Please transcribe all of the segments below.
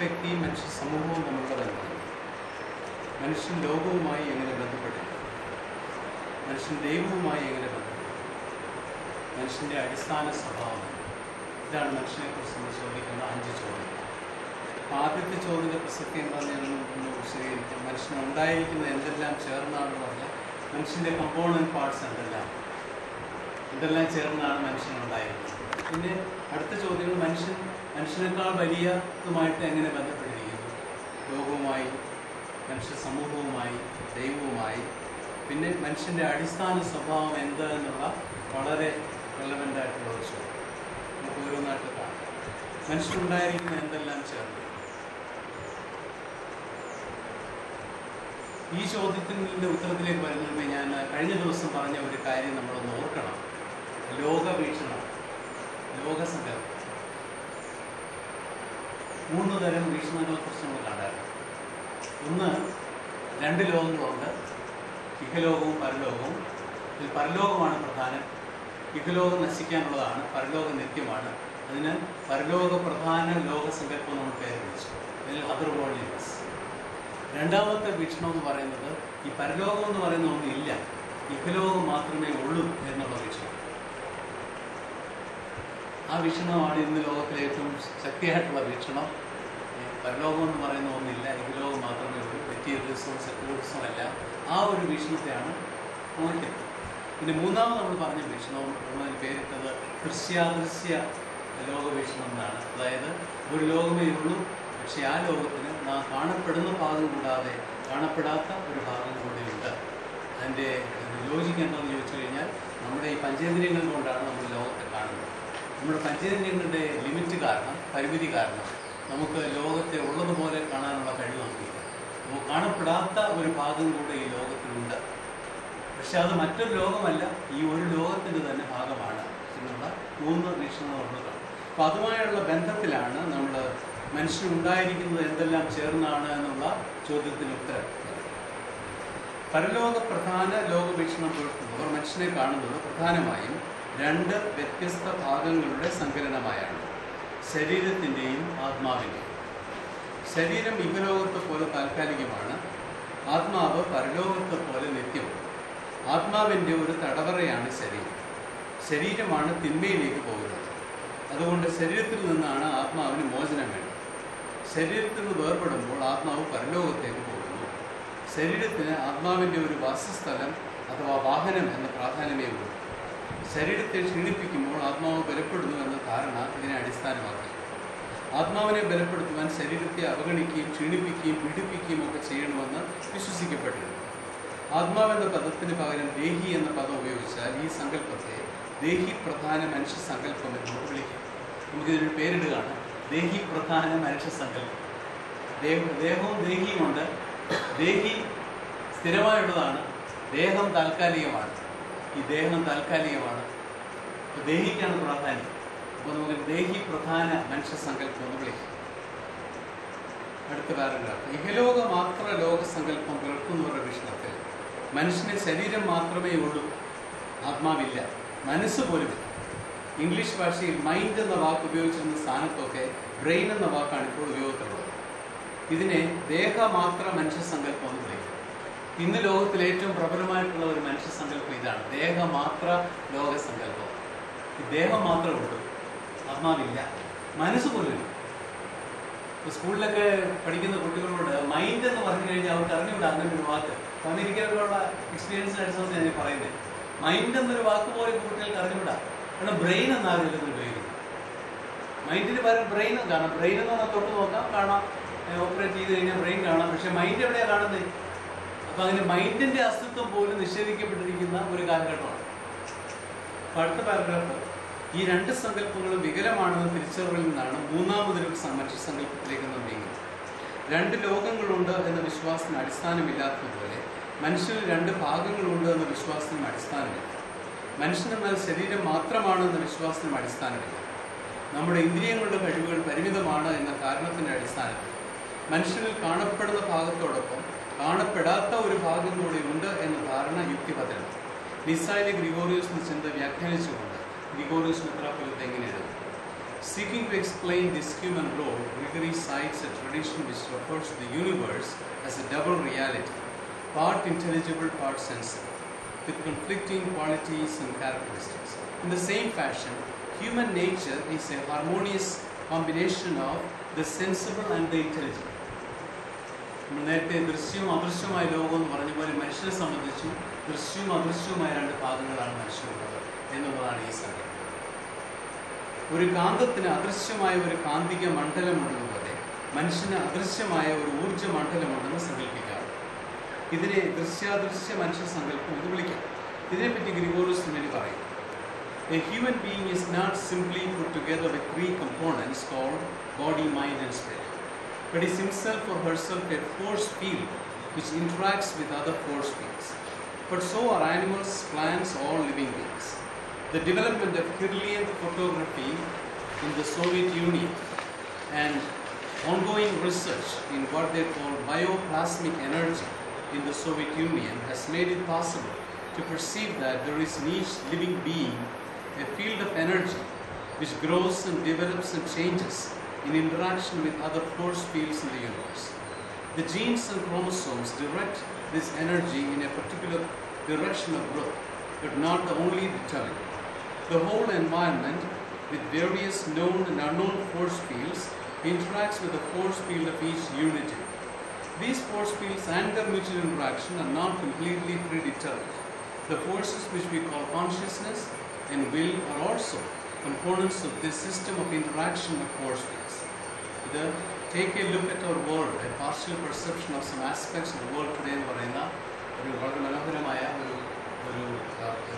വ്യക്തിയും മനുഷ്യ സമൂഹവും തമ്മിലുള്ള ബന്ധം, മനുഷ്യൻ ലോകവുമായി എങ്ങനെ ബന്ധപ്പെട്ടിരിക്കും, മനുഷ്യൻ ദൈവവുമായി എങ്ങനെ ബന്ധപ്പെടും, മനുഷ്യൻ്റെ അടിസ്ഥാന സ്വഭാവം, ഇതാണ് മനുഷ്യനെക്കുറിച്ച് നമ്മൾ ചോദിക്കുന്ന 5 ചോദ്യം. ആദ്യത്തെ ചോദ്യത്തിൻ്റെ പ്രസക്തി എന്താണെന്ന് ഒന്ന് വിശദീകരിക്കാം. മനുഷ്യനുണ്ടായിരിക്കുന്നത് എന്തെല്ലാം ചേർന്നാണെന്ന് പറഞ്ഞാൽ മനുഷ്യൻ്റെ കമ്പോണൻറ്റ് പാർട്സ് എന്തെല്ലാം ചേർന്നാണ് മനുഷ്യനുണ്ടായിരിക്കുന്നത്. പിന്നെ അടുത്ത ചോദ്യങ്ങൾ മനുഷ്യനേക്കാൾ വലിയതുമായിട്ട് എങ്ങനെ ബന്ധപ്പെട്ടിരിക്കുന്നു, ലോകവുമായി, മനുഷ്യ സമൂഹവുമായി, ദൈവവുമായി. പിന്നെ മനുഷ്യൻ്റെ അടിസ്ഥാന സ്വഭാവം എന്ത് എന്നുള്ള വളരെ റെലവൻ്റ് ആയിട്ടുള്ള ഒരു ചോദ്യം നമുക്ക് ഓരോന്നായിട്ട് കാണാം. മനുഷ്യനുണ്ടായിരിക്കുന്ന എന്തെല്ലാം ചേർന്ന്, ഈ ചോദ്യത്തിൻ്റെ ഉത്തരത്തിലേക്ക് വരുന്നതിന് ഞാൻ കഴിഞ്ഞ ദിവസം പറഞ്ഞ ഒരു കാര്യം നമ്മളൊന്ന് ഓർക്കണം. ലോകവീക്ഷണം, ലോകസങ്കല്പം. 3 തരം വീക്ഷണങ്ങളെക്കുറിച്ച് നമ്മൾ കണ്ടായിരുന്നു. ഒന്ന്, 2 ലോകങ്ങളുണ്ട്, ഇഹലോകവും പരലോകവും. ഇതിൽ പരലോകമാണ് പ്രധാനം. ഇഹലോകം നശിക്കാനുള്ളതാണ്, പരലോകം നിത്യമാണ്. അതിന് പരലോക പ്രധാന ലോകസങ്കല്പം നമ്മൾ പേര് വിളിച്ചു, അതിൽ അതർ വേൾഡ് യൂണിവേഴ്സ്. രണ്ടാമത്തെ വീക്ഷണം എന്ന് പറയുന്നത് ഈ പരലോകം എന്ന് പറയുന്ന ഒന്നില്ല, ഇഹലോകം മാത്രമേ ഉള്ളൂ എന്നുള്ള വീക്ഷണം. ആ വീക്ഷണമാണ് ഇന്ന് ലോകത്തിലെ ഏറ്റവും ശക്തിയായിട്ടുള്ള വീക്ഷണം. പരലോകം എന്ന് പറയുന്ന ഒന്നില്ല, ഇഹലോകം മാത്രമേ ഉള്ളൂ, മെറ്റീരിയലിസവും സെക്യുലറിസവും അല്ല. ആ ഒരു വീക്ഷണത്തെയാണ് നോക്കുന്നത്. പിന്നെ മൂന്നാമത് നമ്മൾ പറഞ്ഞ വീക്ഷണവും നമ്മളതിന് പേരിട്ടത് ദൃശ്യാദൃശ്യ ലോകവീക്ഷണം എന്നാണ്. അതായത് ഒരു ലോകമേ ഉള്ളൂ, പക്ഷേ ആ ലോകത്തിന് നാം കാണപ്പെടുന്ന ഭാഗം കൂടാതെ കാണപ്പെടാത്ത ഒരു ഭാഗം കൂടെയുണ്ട്. അതിൻ്റെ ലോജിക്ക് എന്താണെന്ന് ചോദിച്ചു കഴിഞ്ഞാൽ, നമ്മുടെ ഈ പഞ്ചേന്ദ്രിയങ്ങൾ കൊണ്ടാണ് നമ്മൾ ലോകത്തെ കാണുന്നത്. നമ്മുടെ പഞ്ചേന്ദ്രിയങ്ങളുടെ ലിമിറ്റ് കാരണം, പരിമിതി കാരണം നമുക്ക് ലോകത്തെ ഉള്ളതുപോലെ കാണാനുള്ള കഴിവ് നമുക്കില്ല. നമുക്ക് കാണപ്പെടാത്ത ഒരു ഭാഗം കൂടെ ഈ ലോകത്തിലുണ്ട്. പക്ഷെ അത് മറ്റൊരു ലോകമല്ല, ഈ ഒരു ലോകത്തിൻ്റെ തന്നെ ഭാഗമാണ് എന്നുള്ള 3 വീക്ഷണങ്ങൾ നമ്മൾ കാണും. അപ്പോൾ അതുമായുള്ള ബന്ധത്തിലാണ് നമ്മൾ മനുഷ്യനുണ്ടായിരിക്കുന്നത് എന്തെല്ലാം ചേർന്നാണ് എന്നുള്ള ചോദ്യത്തിന് ഉത്തരം. പരലോക പ്രധാന ലോകവീക്ഷണം പുലർത്തുന്നവർ മനുഷ്യനെ കാണുന്നത് പ്രധാനമായും 2 വ്യത്യസ്ത ഭാഗങ്ങളുടെ സങ്കലനമായാണ്, ശരീരത്തിൻ്റെയും ആത്മാവിൻ്റെയും. ശരീരം ഇഹലോകത്തെ പോലെ താൽക്കാലികമാണ്, ആത്മാവ് പരലോകത്തെ പോലെ നിത്യമാണ്. ആത്മാവിൻ്റെ ഒരു തടവറയാണ് ശരീരമാണ് തിന്മയിലേക്ക് പോകുന്നത്. അതുകൊണ്ട് ശരീരത്തിൽ നിന്നാണ് ആത്മാവിന് മോചനം വേണ്ടത്. ശരീരത്തിൽ നിന്ന് വേർപെടുമ്പോൾ ആത്മാവ് പരലോകത്തേക്ക് പോകുന്നു. ശരീരത്തിന് ആത്മാവിൻ്റെ ഒരു വാസസ്ഥലം അഥവാ വാഹനം എന്ന പ്രാധാന്യമേ ഉള്ളൂ. ശരീരത്തെ ക്ഷീണിപ്പിക്കുമ്പോൾ ആത്മാവ് ബലപ്പെടുന്നു എന്ന ധാരണ ഇതിനെ അടിസ്ഥാനമാക്കി. ആത്മാവിനെ ബലപ്പെടുത്തുവാൻ ശരീരത്തെ അവഗണിക്കുകയും ക്ഷീണിപ്പിക്കുകയും പീഡിപ്പിക്കുകയും ഒക്കെ ചെയ്യണമെന്ന് വിശ്വസിക്കപ്പെട്ടിരുന്നു. ആത്മാവെന്ന പദത്തിന് പകരം ദേഹി എന്ന പദം ഉപയോഗിച്ചാൽ ഈ സങ്കല്പത്തെ ദേഹി പ്രധാന മനുഷ്യ സങ്കല്പം എന്ന് നമുക്ക് വിളിക്കാം. നമുക്കിതൊരു പേരിടുകയാണ്, ദേഹി പ്രധാന മനുഷ്യ സങ്കല്പം. ദേഹവും ദേഹിയുമുണ്ട്. ദേഹി സ്ഥിരമായുള്ളതാണ്, ദേഹം താൽക്കാലികമാണ്. ഈ ദേഹം താൽക്കാലികമാണ്, ദേഹിക്കാണ് പ്രാധാന്യം. അപ്പോൾ നമുക്ക് ദേഹി പ്രധാന മനുഷ്യ സങ്കല്പം എന്ന് വിളിക്കാം. അടുത്ത പാരഗ്രാഫ്. ഇഹലോക മാത്ര ലോകസങ്കല്പം പുലർത്തുന്നവരുടെ വീക്ഷണത്തിൽ മനുഷ്യന് ശരീരം മാത്രമേ ഉള്ളൂ, ആത്മാവില്ല, മനസ്സ് പോലുമില്ല. ഇംഗ്ലീഷ് ഭാഷയിൽ മൈൻഡ് എന്ന വാക്ക് ഉപയോഗിച്ചിരുന്ന സ്ഥാനത്തൊക്കെ ബ്രെയിൻ എന്ന വാക്കാണ് ഇപ്പോൾ ഉപയോഗത്തിലുള്ളത്. ഇതിനെ ദേഹമാത്ര മനുഷ്യ സങ്കല്പം എന്ന് വിളിക്കും. ഇന്ന് ലോകത്തിൽ ഏറ്റവും പ്രബലമായിട്ടുള്ള ഒരു മനുഷ്യ സങ്കല്പം ഇതാണ്, ദേഹമാത്ര ലോകസങ്കല്പം. ഈ ദേഹം മാത്രമേ ഉള്ളൂ, ആത്മാവില്ല, മനസ്സ് പോലുമില്ല. സ്കൂളിലൊക്കെ പഠിക്കുന്ന കുട്ടികളോട് മൈൻഡ് എന്ന് പറഞ്ഞു കഴിഞ്ഞാൽ അവർക്ക് അറിഞ്ഞുകൂടാ അങ്ങനെ ഒരു വാക്ക്. അമേരിക്കയിലുള്ള എക്സ്പീരിയൻസിന് അടിസ്ഥാനത്തിൽ ഞാൻ പറയുന്നത്, മൈൻഡ് എന്നൊരു വാക്ക് പോലെ കുട്ടികൾക്ക് അറിഞ്ഞുകൂടാ. കാരണം ബ്രെയിൻ എന്നാരും ഇല്ലെന്ന് ഉപയോഗിക്കുന്നു. മൈൻഡിന് പകരം ബ്രെയിനും കാണാം. ബ്രെയിൻ എന്ന് പറഞ്ഞാൽ തൊട്ട് നോക്കാം, കാണാം, ഓപ്പറേറ്റ് ചെയ്ത് കഴിഞ്ഞാൽ ബ്രെയിൻ കാണാം. പക്ഷെ മൈൻഡ് എവിടെയാണ് കാണുന്നത്? അപ്പം അങ്ങനെ മൈൻഡിൻ്റെ അസ്തിത്വം പോലും നിഷേധിക്കപ്പെട്ടിരിക്കുന്ന ഒരു കാലഘട്ടമാണ്. അടുത്ത പാരഗ്രാഫ്. ഈ 2 സങ്കല്പങ്ങളും വികലമാണെന്ന് തിരിച്ചറിവിൽ നിന്നാണ് മൂന്നാമതൊരു മനുഷ്യ സങ്കല്പത്തിലേക്ക് നാം നീങ്ങുന്നത്. 2 ലോകങ്ങളുണ്ട് എന്ന വിശ്വാസത്തിന് അടിസ്ഥാനമില്ലാത്തതുപോലെ മനുഷ്യന് 2 ഭാഗങ്ങളുണ്ട് എന്ന വിശ്വാസത്തിനും അടിസ്ഥാനമില്ല. മനുഷ്യനെന്നാൽ ശരീരം മാത്രമാണ് എന്ന വിശ്വാസത്തിനും അടിസ്ഥാനമില്ല. നമ്മുടെ ഇന്ദ്രിയങ്ങളുടെ കഴിവുകൾ പരിമിതമാണ് എന്ന കാരണത്തിൻ്റെ അടിസ്ഥാനത്തിൽ മനുഷ്യനിൽ കാണപ്പെടുന്ന ഭാഗത്തോടൊപ്പം കാണപ്പെടാത്ത ഒരു ഭാഗം കൂടി ഉണ്ട് എന്ന ധാരണ യുക്തിഭദ്രമാണ്. നിസ്സായിലെ ഗ്രിഗോറിയോസ് ചിന്ത വ്യാഖ്യാനിച്ചുകൊണ്ട് ഗ്രിഗോറിയോസ് മെത്രാപ്പൊലീത്ത എങ്ങനെ എഴുതും? Seeking to explain this human role, Gregory cites a tradition which refers to the universe as a double reality, part intelligible, part sensible, with conflicting qualities and characteristics. In the same fashion, human nature is a harmonious combination of the sensible and the intelligible. നേരത്തെ ദൃശ്യവും അദൃശ്യവുമായ ലോകം എന്ന് പറഞ്ഞ പോലെ മനുഷ്യനെ സംബന്ധിച്ചും ദൃശ്യവും അദൃശ്യവുമായ രണ്ട് ഭാഗങ്ങളാണ് മനുഷ്യനുള്ളത് എന്നുള്ളതാണ് ഈ സങ്കല്പം. ഒരു കാന്തത്തിന് അദൃശ്യമായ ഒരു കാന്തിക മണ്ഡലമുള്ളതുപോലെ മനുഷ്യന് അദൃശ്യമായ ഒരു ഊർജ്ജ മണ്ഡലമുണ്ടെന്ന് സങ്കല്പിക്കാം. ഇതിനെ ദൃശ്യാദൃശ്യ മനുഷ്യ സങ്കല്പം എന്ന് വിളിക്കാം. ഇതിനെപ്പറ്റി ഗ്രിഗോറിയസ് തിരുമേനി പറയും, A human being is not simply put together with three components called body, mind and spirit, but is himself or herself a force field which interacts with other force fields. But so are animals, plants, all living beings. The development of Kirlian photography in the Soviet Union and ongoing research in what they call bioplasmic energy in the Soviet Union has made it possible to perceive that there is in each living being a field of energy which grows and develops and changes in interaction with other force fields in the universe. The genes and chromosomes direct this energy in a particular direction of growth, but not the only determinant. The whole environment, with various known and unknown force fields, interacts with the force field of each unity. These force fields and their mutual interaction are not completely predetermined. The forces which we call consciousness and will are also components of this system of interaction with force fields. Take a look at our world, a partial perception of some aspects of the world today എന്ന് പറയുന്ന ഒരു വളരെ മനോഹരമായ ഒരു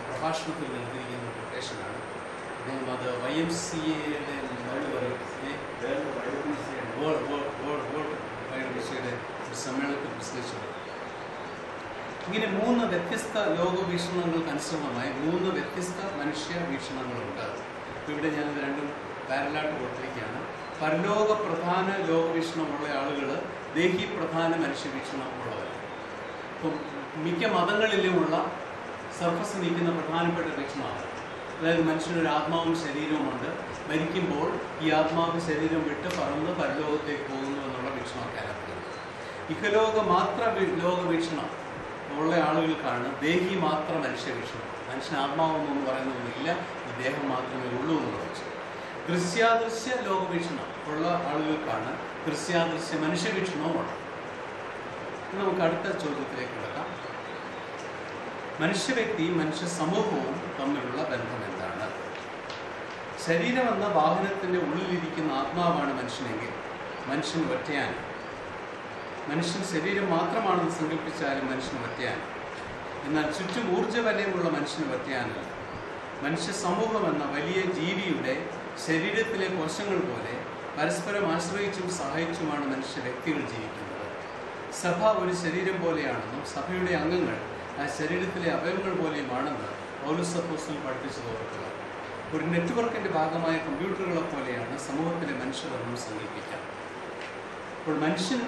പ്രഭാഷണത്തിൽ നൽകിയിരിക്കുന്ന ഒരു കൊട്ടേഷനാണ്. അദ്ദേഹം അത് YMCAയുടെ വേൾഡ് സമ്മേളനത്തിൽ പ്രസംഗിച്ചു. ഇങ്ങനെ മൂന്ന് വ്യത്യസ്ത ലോകവീക്ഷണങ്ങൾക്ക് അനുസൃതമായി മൂന്ന് വ്യത്യസ്ത മനുഷ്യ വീക്ഷണങ്ങളുണ്ട്. ഇവിടെ ഞാനത് രണ്ടും പാരലായിട്ട് കൊടുത്തിരിക്കുകയാണ്. പരലോക പ്രധാന ലോകവീക്ഷണമുള്ള ആളുകൾ, ദേഹി പ്രധാന മനുഷ്യവീക്ഷണം ഉള്ളവർ. ഇപ്പം മിക്ക മതങ്ങളിലുമുള്ള സർഫസ് നിൽക്കുന്ന പ്രധാനപ്പെട്ട വീക്ഷണമാണ്. അതായത് മനുഷ്യനൊരു ആത്മാവും ശരീരവുമുണ്ട്, മരിക്കുമ്പോൾ ഈ ആത്മാവ് ശരീരം വിട്ട് പറന്ന് പരലോകത്തേക്ക് പോകുന്നു എന്നുള്ള വീക്ഷണമൊക്കെ ആരംഭിക്കുന്നത്. ഇഹലോക മാത്ര ലോകവീക്ഷണം ഉള്ള ആളുകൾക്കാണ് ദേഹി മാത്ര മനുഷ്യവീക്ഷണം. മനുഷ്യൻ ആത്മാവെന്നൊന്നും പറയുന്നൊന്നുമില്ല, ഈ ദേഹം മാത്രമേ ഉള്ളൂ എന്നുള്ള വീക്ഷണം. ദൃശ്യാദൃശ്യ ലോകവീക്ഷണം ഉള്ള ആളുകൾക്കാണ് ദൃശ്യാദൃശ്യ മനുഷ്യവീക്ഷണവുമുള്ളത്. നമുക്ക് അടുത്ത ചോദ്യത്തിലേക്ക് കിടക്കാം. മനുഷ്യ വ്യക്തിയും മനുഷ്യ സമൂഹവും തമ്മിലുള്ള ബന്ധം എന്താണ്? ശരീരം എന്ന വാഹനത്തിൻ്റെ ഉള്ളിലിരിക്കുന്ന ആത്മാവാണ് മനുഷ്യനെങ്കിൽ മനുഷ്യൻ ഒറ്റയാണ്. മനുഷ്യൻ ശരീരം മാത്രമാണെന്ന് സങ്കല്പിച്ചാലും മനുഷ്യൻ ഒറ്റയാണ്. എന്നാൽ ചുറ്റും ഊർജ്ജവലയമുള്ള മനുഷ്യന് ഒറ്റയാനല്ല. മനുഷ്യ സമൂഹം എന്ന വലിയ ജീവിയുടെ ശരീരത്തിലെ കോശങ്ങൾ പോലെ പരസ്പരം ആശ്രയിച്ചും സഹായിച്ചുമാണ് മനുഷ്യ വ്യക്തികൾ ജീവിക്കുന്നത്. സഭ ഒരു ശരീരം പോലെയാണെന്നും സഭയുടെ അംഗങ്ങൾ ആ ശരീരത്തിലെ അവയവങ്ങൾ പോലെയുമാണെന്ന് പൗലോസ് അപ്പോസ്തലൻ പഠിപ്പിച്ചത് ഓർക്കുക. ഒരു നെറ്റ്വർക്കിൻ്റെ ഭാഗമായ കമ്പ്യൂട്ടറുകളെ പോലെയാണ് സമൂഹത്തിലെ മനുഷ്യരെന്നും സങ്കല്പിക്കാം. അപ്പോൾ മനുഷ്യൻ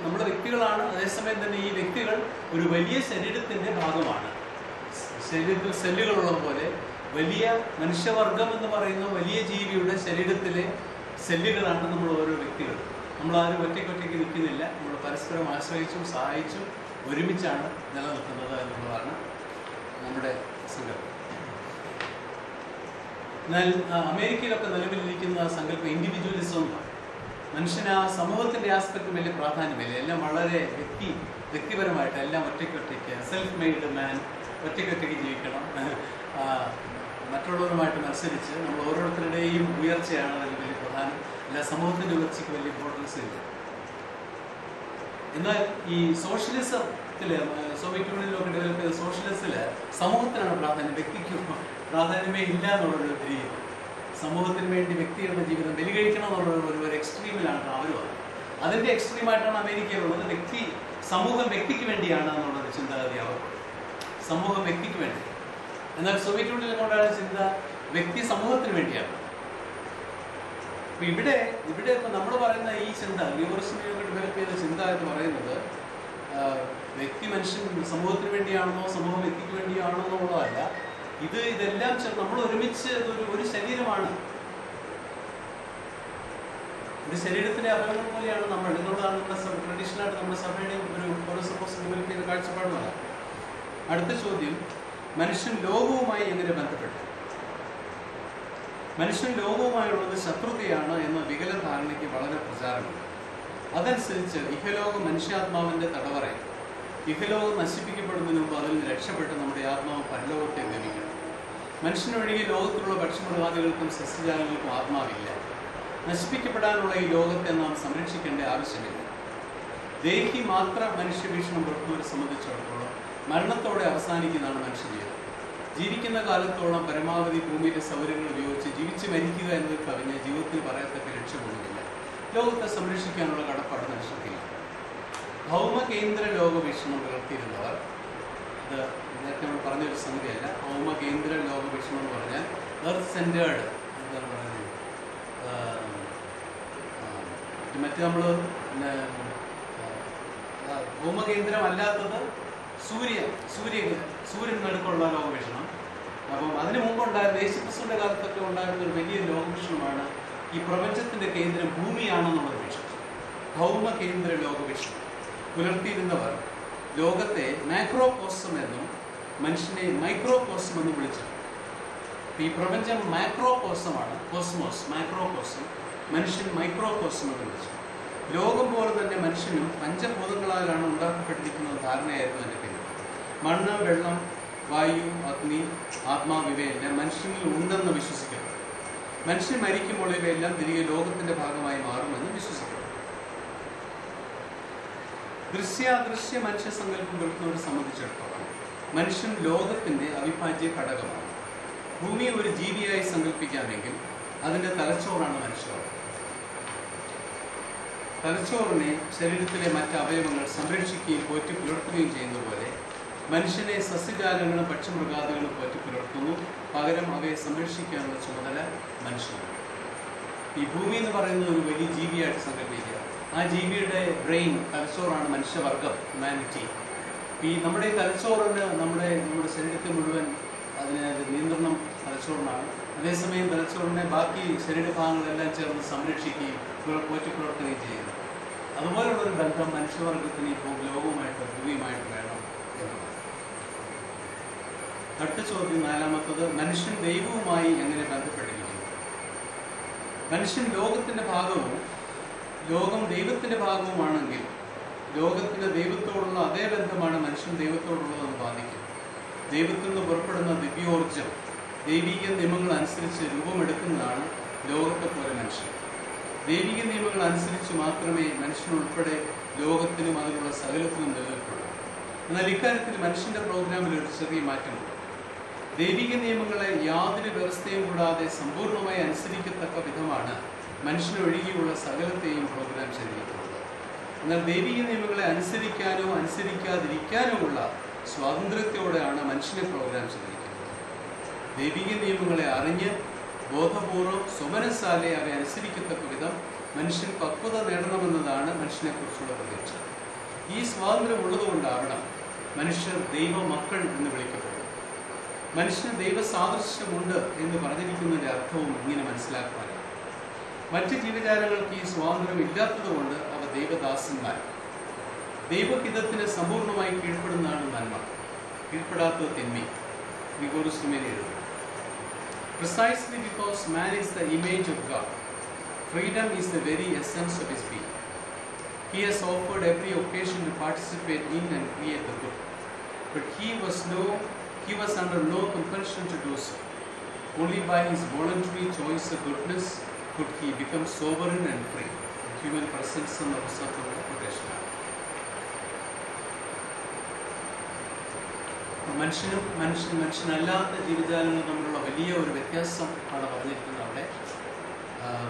നമ്മുടെ വ്യക്തികളാണ്. അതേസമയം തന്നെ ഈ വ്യക്തികൾ ഒരു വലിയ ശരീരത്തിൻ്റെ ഭാഗമാണ്. ശരീരത്തിൽ സെല്ലുകളുള്ളത് പോലെ വലിയ മനുഷ്യവർഗം എന്ന് പറയുന്ന വലിയ ജീവിയുടെ ശരീരത്തിലെ സെല്ലുകളാണ് നമ്മൾ ഓരോ വ്യക്തികൾ. നമ്മളാരും ഒറ്റയ്ക്കൊറ്റയ്ക്ക് നിൽക്കുന്നില്ല. നമ്മൾ പരസ്പരം ആശ്രയിച്ചും സഹായിച്ചും ഒരുമിച്ചാണ് നിലനിൽക്കുന്നത് എന്നുള്ളതാണ് നമ്മുടെ സങ്കല്പം. എന്നാൽ അമേരിക്കയിലൊക്കെ നിലവിലിരിക്കുന്ന സങ്കല്പം ഇൻഡിവിജ്വലിസം എന്നാണ്. മനുഷ്യന് ആ സമൂഹത്തിൻ്റെ ആസ്പെക്ട് വലിയ പ്രാധാന്യമില്ല. എല്ലാം വളരെ വ്യക്തിപരമായിട്ട് എല്ലാം ഒറ്റയ്ക്കൊറ്റയ്ക്ക് സെൽഫ് മെയ്ഡ് മാൻ, ഒറ്റയ്ക്കൊറ്റയ്ക്ക് ജീവിക്കണം, മറ്റുള്ളവരുമായിട്ട് മത്സരിച്ച് നമ്മൾ ഓരോരുത്തരുടെയും ഉയർച്ചയാണ് അതിൽ വലിയ പ്രധാനം. അല്ല സമൂഹത്തിൻ്റെ ഉയർച്ചയ്ക്ക് വലിയ ഇമ്പോർട്ടൻസ് ഇല്ല. എന്നാൽ ഈ സോഷ്യലിസത്തിൽ, സോവിയറ്റ് യൂണിയനിലൊക്കെ ഡെവലപ്പ് ചെയ്ത സോഷ്യലിസത്തിൽ സമൂഹത്തിനാണ് പ്രാധാന്യം, വ്യക്തിക്ക് പ്രാധാന്യമേ ഇല്ല എന്നുള്ളൊരു രീതി. സമൂഹത്തിന് വേണ്ടി വ്യക്തികളുടെ ജീവിതം ബലികഴിക്കണം എന്നുള്ള ഒരു എക്സ്ട്രീമിലാണ് അവർ വന്നത്. അതിൻ്റെ എക്സ്ട്രീമായിട്ടാണ് അമേരിക്കയിലുള്ളത്. സമൂഹം വ്യക്തിക്ക് വേണ്ടിയാണ് എന്നുള്ളൊരു ചിന്താഗതി അവർ, സമൂഹം വ്യക്തിക്ക് വേണ്ടി. എന്നാൽ സോവിയറ്റ് യൂണിയനിൽ കൊണ്ടാണ് ചിന്ത വ്യക്തി സമൂഹത്തിന് വേണ്ടിയാണ്. അപ്പം ഇവിടെ ഇപ്പം നമ്മൾ പറയുന്ന ഈ ചിന്ത, യൂണിവേഴ്സിറ്റിയൊക്കെ ഡെവലപ്പ് ചെയ്ത ചിന്ത എന്ന് പറയുന്നത് വ്യക്തി മനുഷ്യൻ സമൂഹത്തിന് വേണ്ടിയാണെന്നോ സമൂഹം വ്യക്തിക്ക് വേണ്ടിയാണോ എന്നുള്ളതല്ല. ഇതെല്ലാം നമ്മൾ ഒരുമിച്ച് ഒരു ശരീരമാണ്. ഇത് ശരീരത്തിലെ അവയവങ്ങൾ പോലെയാണ് നമ്മൾ എന്നുള്ളതാണ് നമ്മുടെ ട്രഡീഷണലായിട്ട് നമ്മുടെ സഭയുടെ ഒരു സപ്പോസ് ഡെവലപ്പ് ചെയ്ത കാഴ്ചപ്പാടുമല്ല. അടുത്ത ചോദ്യം, മനുഷ്യൻ ലോകവുമായി എങ്ങനെ ബന്ധപ്പെട്ടു? മനുഷ്യൻ ലോകവുമായുള്ളത് ശത്രുതയാണ് എന്ന വികല ധാരണയ്ക്ക് വളരെ പ്രചാരമുണ്ട്. അതനുസരിച്ച് ഇഹലോകം മനുഷ്യാത്മാവിൻ്റെ തടവറയും ഇഹലോകം നശിപ്പിക്കപ്പെടുന്നതിന് മുമ്പ് അതിൽ നിന്ന് രക്ഷപ്പെട്ട് നമ്മുടെ ആത്മാവ് പരലോകത്തെ ഗമിക്കണം. മനുഷ്യനൊഴികെ ലോകത്തിലുള്ള പക്ഷിമൃഗാദികൾക്കും സസ്യജാലങ്ങൾക്കും ആത്മാവില്ല. നശിപ്പിക്കപ്പെടാനുള്ള ഈ ലോകത്തെ നാം സംരക്ഷിക്കേണ്ട ആവശ്യമില്ല. ദേഹി മാത്രം മനുഷ്യവീക്ഷണം പുറത്തുവരെ സംബന്ധിച്ചിടത്തോളം മരണത്തോടെ അവസാനിക്കുന്നതാണ് മനുഷ്യജീവിതം. ജീവിക്കുന്ന കാലത്തോളം പരമാവധി ഭൂമിയിലെ സൗകര്യങ്ങൾ ഉപയോഗിച്ച് ജീവിച്ച് മരിക്കുക എന്നത് കവിഞ്ഞ് ജീവിതത്തിൽ പറയത്തക്ക ലക്ഷ്യമൊന്നുമില്ല. ലോകത്തെ സംരക്ഷിക്കാനുള്ള കടപ്പാട് മനുഷ്യർക്കില്ല. ഭൗമകേന്ദ്ര ലോകവീക്ഷണം പുലർത്തിയിരുന്നവർ, ഇത് നേരത്തെ നമ്മൾ പറഞ്ഞൊരു സംഗതിയല്ല. ഭൗമകേന്ദ്ര ലോകവീക്ഷണം എന്ന് പറഞ്ഞാൽ എർത്ത് സെൻറ്റേർഡ് എന്താണ് പറയുന്നത്, മറ്റ് നമ്മൾ ഭൗമകേന്ദ്രമല്ലാത്തത് സൂര്യൻ നടുക്കുള്ള ലോകവീക്ഷണം. അപ്പം അതിനു മുമ്പുണ്ടായിരുന്ന യേശുക്രിസ്തുവിൻ്റെ കാലത്തൊക്കെ ഉണ്ടായിരുന്ന ഒരു വലിയ ലോകവീക്ഷണമാണ് ഈ പ്രപഞ്ചത്തിൻ്റെ കേന്ദ്രം ഭൂമിയാണെന്നുള്ള വീക്ഷണം. ഭൗമകേന്ദ്ര ലോകവീക്ഷണം പുലർത്തിയിരുന്നവർ ലോകത്തെ മാക്രോകോസം എന്നും മനുഷ്യനെ മൈക്രോകോസം എന്നും വിളിച്ചു. ഈ പ്രപഞ്ചം മാക്രോകോസമാണ്, കോസ്മോസ് മാക്രോകോസം, മനുഷ്യൻ മൈക്രോകോസം എന്ന് വിളിച്ചു. ലോകം പോലെ തന്നെ മനുഷ്യനും പഞ്ചഭൂതങ്ങളാലാണ് ഉണ്ടാക്കപ്പെട്ടിരിക്കുന്ന ധാരണയായിരുന്നു എൻ്റെ പിന്നിൽ. മണ്ണ്, വെള്ളം, വായു, അഗ്നി, ആത്മാവ് ഇവയെല്ലാം മനുഷ്യനിൽ ഉണ്ടെന്ന് വിശ്വസിക്കുന്നു. മനുഷ്യൻ മരിക്കുമ്പോൾ ഇവയെല്ലാം തിരികെ ലോകത്തിൻ്റെ ഭാഗമായി മാറുമെന്ന് വിശ്വസിക്കുന്നു. ദൃശ്യാദൃശ്യ മനുഷ്യ സങ്കല്പം പുലർത്തുന്നവരെ സംബന്ധിച്ചിടത്തോളം മനുഷ്യൻ ലോകത്തിൻ്റെ അവിഭാജ്യ ഘടകമാണ്. ഭൂമിയെ ഒരു ജീവിയായി സങ്കല്പിക്കാമെങ്കിൽ അതിൻ്റെ തലച്ചോറാണ് മനുഷ്യർ. തലച്ചോറിനെ ശരീരത്തിലെ മറ്റ് അവയവങ്ങൾ സംരക്ഷിക്കുകയും പോറ്റി പുലർത്തുകയും ചെയ്യുന്ന പോലെ മനുഷ്യനെ സസ്യജാലങ്ങളും പക്ഷിമൃഗാദികളും പോറ്റി പുലർത്തുന്നു. പകരം അവയെ സംരക്ഷിക്കാനുള്ള ചുമതല മനുഷ്യനാണ്. ഈ ഭൂമി എന്ന് പറയുന്നത് ഒരു വലിയ ജീവിയായിട്ട് സങ്കല്പിക്കുക. ആ ജീവിയുടെ ബ്രെയിൻ, തലച്ചോറാണ് മനുഷ്യവർഗം, ഹ്യൂമാനിറ്റി. ഈ നമ്മുടെ തലച്ചോറിന് നമ്മുടെ ശരീരത്തെ മുഴുവൻ അതിന് നിയന്ത്രണം തലച്ചോറിനാണ്. അതേസമയം തലച്ചോറിനെ ബാക്കി ശരീരഭാഗങ്ങളെല്ലാം ചേർന്ന് സംരക്ഷിക്കുകയും പോറ്റി പുലർത്തുകയും ചെയ്യുന്നു. അതുപോലുള്ളൊരു ബന്ധം മനുഷ്യവർഗത്തിന് ഇപ്പോൾ ലോകവുമായിട്ട് ഭൂമിയുമായിട്ട് വേണം എന്നതാണ്. അടുത്ത ചോദ്യം, നാലാമത്തത്, മനുഷ്യൻ ദൈവവുമായി എങ്ങനെ ബന്ധപ്പെട്ടിരിക്കുന്നു? മനുഷ്യൻ ലോകത്തിൻ്റെ ഭാഗവും ലോകം ദൈവത്തിൻ്റെ ഭാഗവുമാണെങ്കിൽ ലോകത്തിന് ദൈവത്തോടുള്ള അതേ ബന്ധമാണ് മനുഷ്യൻ ദൈവത്തോടുള്ളതെന്ന് ബാധിക്കും. ദൈവത്തിൽ നിന്ന് പുറപ്പെടുന്ന ദിവ്യോർജം ദൈവിക നിയമങ്ങൾ അനുസരിച്ച് രൂപമെടുക്കുന്നതാണ് ലോകത്തെ പോലെ മനുഷ്യൻ. ദൈവിക നിയമങ്ങൾ അനുസരിച്ച് മാത്രമേ മനുഷ്യനുൾപ്പെടെ ലോകത്തിനും അതിനുള്ള സകലത്തിനും നിലനിൽപ്പുള്ളൂ. എന്നാൽ ഇക്കാര്യത്തിൽ മനുഷ്യൻ്റെ പ്രോഗ്രാമിൽ ഒരു ചെറിയ മാറ്റമുണ്ട്. ദൈവിക നിയമങ്ങളെ യാതൊരു വ്യവസ്ഥയും കൂടാതെ സമ്പൂർണ്ണമായി അനുസരിക്കത്തക്ക വിധമാണ് മനുഷ്യനൊഴികെയുള്ള സകലത്തെയും പ്രോഗ്രാം ചെയ്തിരിക്കുന്നത്. എന്നാൽ ദൈവിക നിയമങ്ങളെ അനുസരിക്കാനോ അനുസരിക്കാതിരിക്കാനോ ഉള്ള സ്വാതന്ത്ര്യത്തോടെയാണ് മനുഷ്യനെ പ്രോഗ്രാം ചെയ്തിരിക്കുന്നത്. ദൈവിക നിയമങ്ങളെ അറിഞ്ഞ് ബോധപൂർവം സ്വമനസ്സാലെ അവയെ അനുസരിക്കത്തക്ക വിധം മനുഷ്യൻ പക്വത നേടണമെന്നതാണ് മനുഷ്യനെക്കുറിച്ചുള്ള പ്രതീക്ഷ. ഈ സ്വാതന്ത്ര്യം ഉള്ളതുകൊണ്ടാവണം മനുഷ്യർ ദൈവമക്കൾ എന്ന് വിളിക്കപ്പെടുന്നത്. മനുഷ്യന് ദൈവസാദൃശ്യമുണ്ട് എന്ന് പറഞ്ഞിരിക്കുന്നതിൻ്റെ അർത്ഥവും ഇങ്ങനെ മനസ്സിലാക്കുവാനാണ്. മറ്റ് ജീവജാലങ്ങൾക്ക് ഈ സ്വാതന്ത്ര്യം ഇല്ലാത്തതുകൊണ്ട് അവ ദൈവദാസന്മാർ. ദൈവഹിതത്തിന് സമ്പൂർണ്ണമായി കീഴ്പ്പെടുന്നതാണ് നന്മ, കീഴ്പ്പെടാത്തത് തിന്മ. ഗ്രിഗോറിയോസ് എഴുതുന്നു, Precisely because man is the image of God, freedom is the very essence of his being. He has offered every occasion to participate in and create the good, but he was under no compulsion to do so. Only by his voluntary choice of goodness could he become sovereign and free. Human presence എന്ന പുസ്തകത്തിലുള്ള കൊട്ടേഷനാണ്. മനുഷ്യനല്ലാത്ത ജീവജാലങ്ങളും തമ്മിലുള്ള വലിയ ഒരു വ്യത്യാസം ആണ് പറഞ്ഞിരിക്കുന്നത്. അവിടെ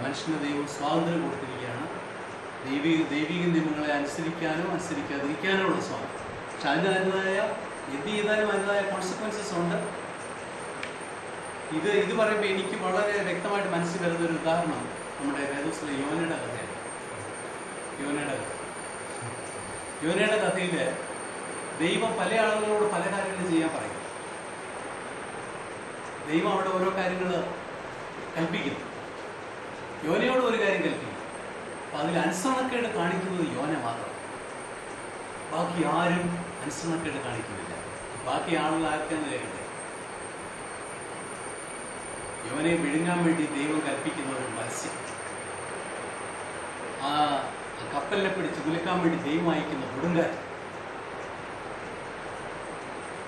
മനുഷ്യന് ദൈവം സ്വാതന്ത്ര്യം കൊടുത്തിരിക്കുകയാണ്. ദൈവിക നിയമങ്ങളെ അനുസരിക്കാനോ അനുസരിക്കാതിരിക്കാനോ ഉള്ള സ്വാതന്ത്ര്യം. പക്ഷെ അതിൻ്റെതായ എന്ത് ചെയ്താലും അതിൻ്റെതായ കോൺസിക്വൻസസ് ഉണ്ട്. ഇത് പറയുമ്പോൾ എനിക്ക് വളരെ വ്യക്തമായിട്ട് മനസ്സിൽ വരുന്നൊരു ഉദാഹരണം നമ്മുടെ വേദോസിലെ യോനയുടെ കഥയാണ്. യോനയുടെ കഥയിൽ ദൈവം പല ആളുകളോട് പല കാര്യങ്ങൾ ചെയ്യാൻ പറയും. ദൈവം അവിടെ ഓരോ കാര്യങ്ങൾ കൽപ്പിക്കുന്നു. യോനയോട് ഒരു കാര്യം കൽപ്പിക്കും, അപ്പം അതിൽ അനുസരണക്കേട് കാണിക്കുന്നത് യോന മാത്രം. ബാക്കി ആരും അനുസരണക്കേട് കാണിക്കുന്നില്ല. ബാക്കി ആളുകൾ ആർക്കെന്ന് കേൾക്കട്ടെ. യോനെ വിഴുങ്ങാൻ വേണ്ടി ദൈവം കൽപ്പിക്കുന്ന ഒരു മത്സ്യം, ആ കപ്പലിനെ പിടിച്ച് കുലുക്കാൻ വേണ്ടി ദൈവം അയക്കുന്ന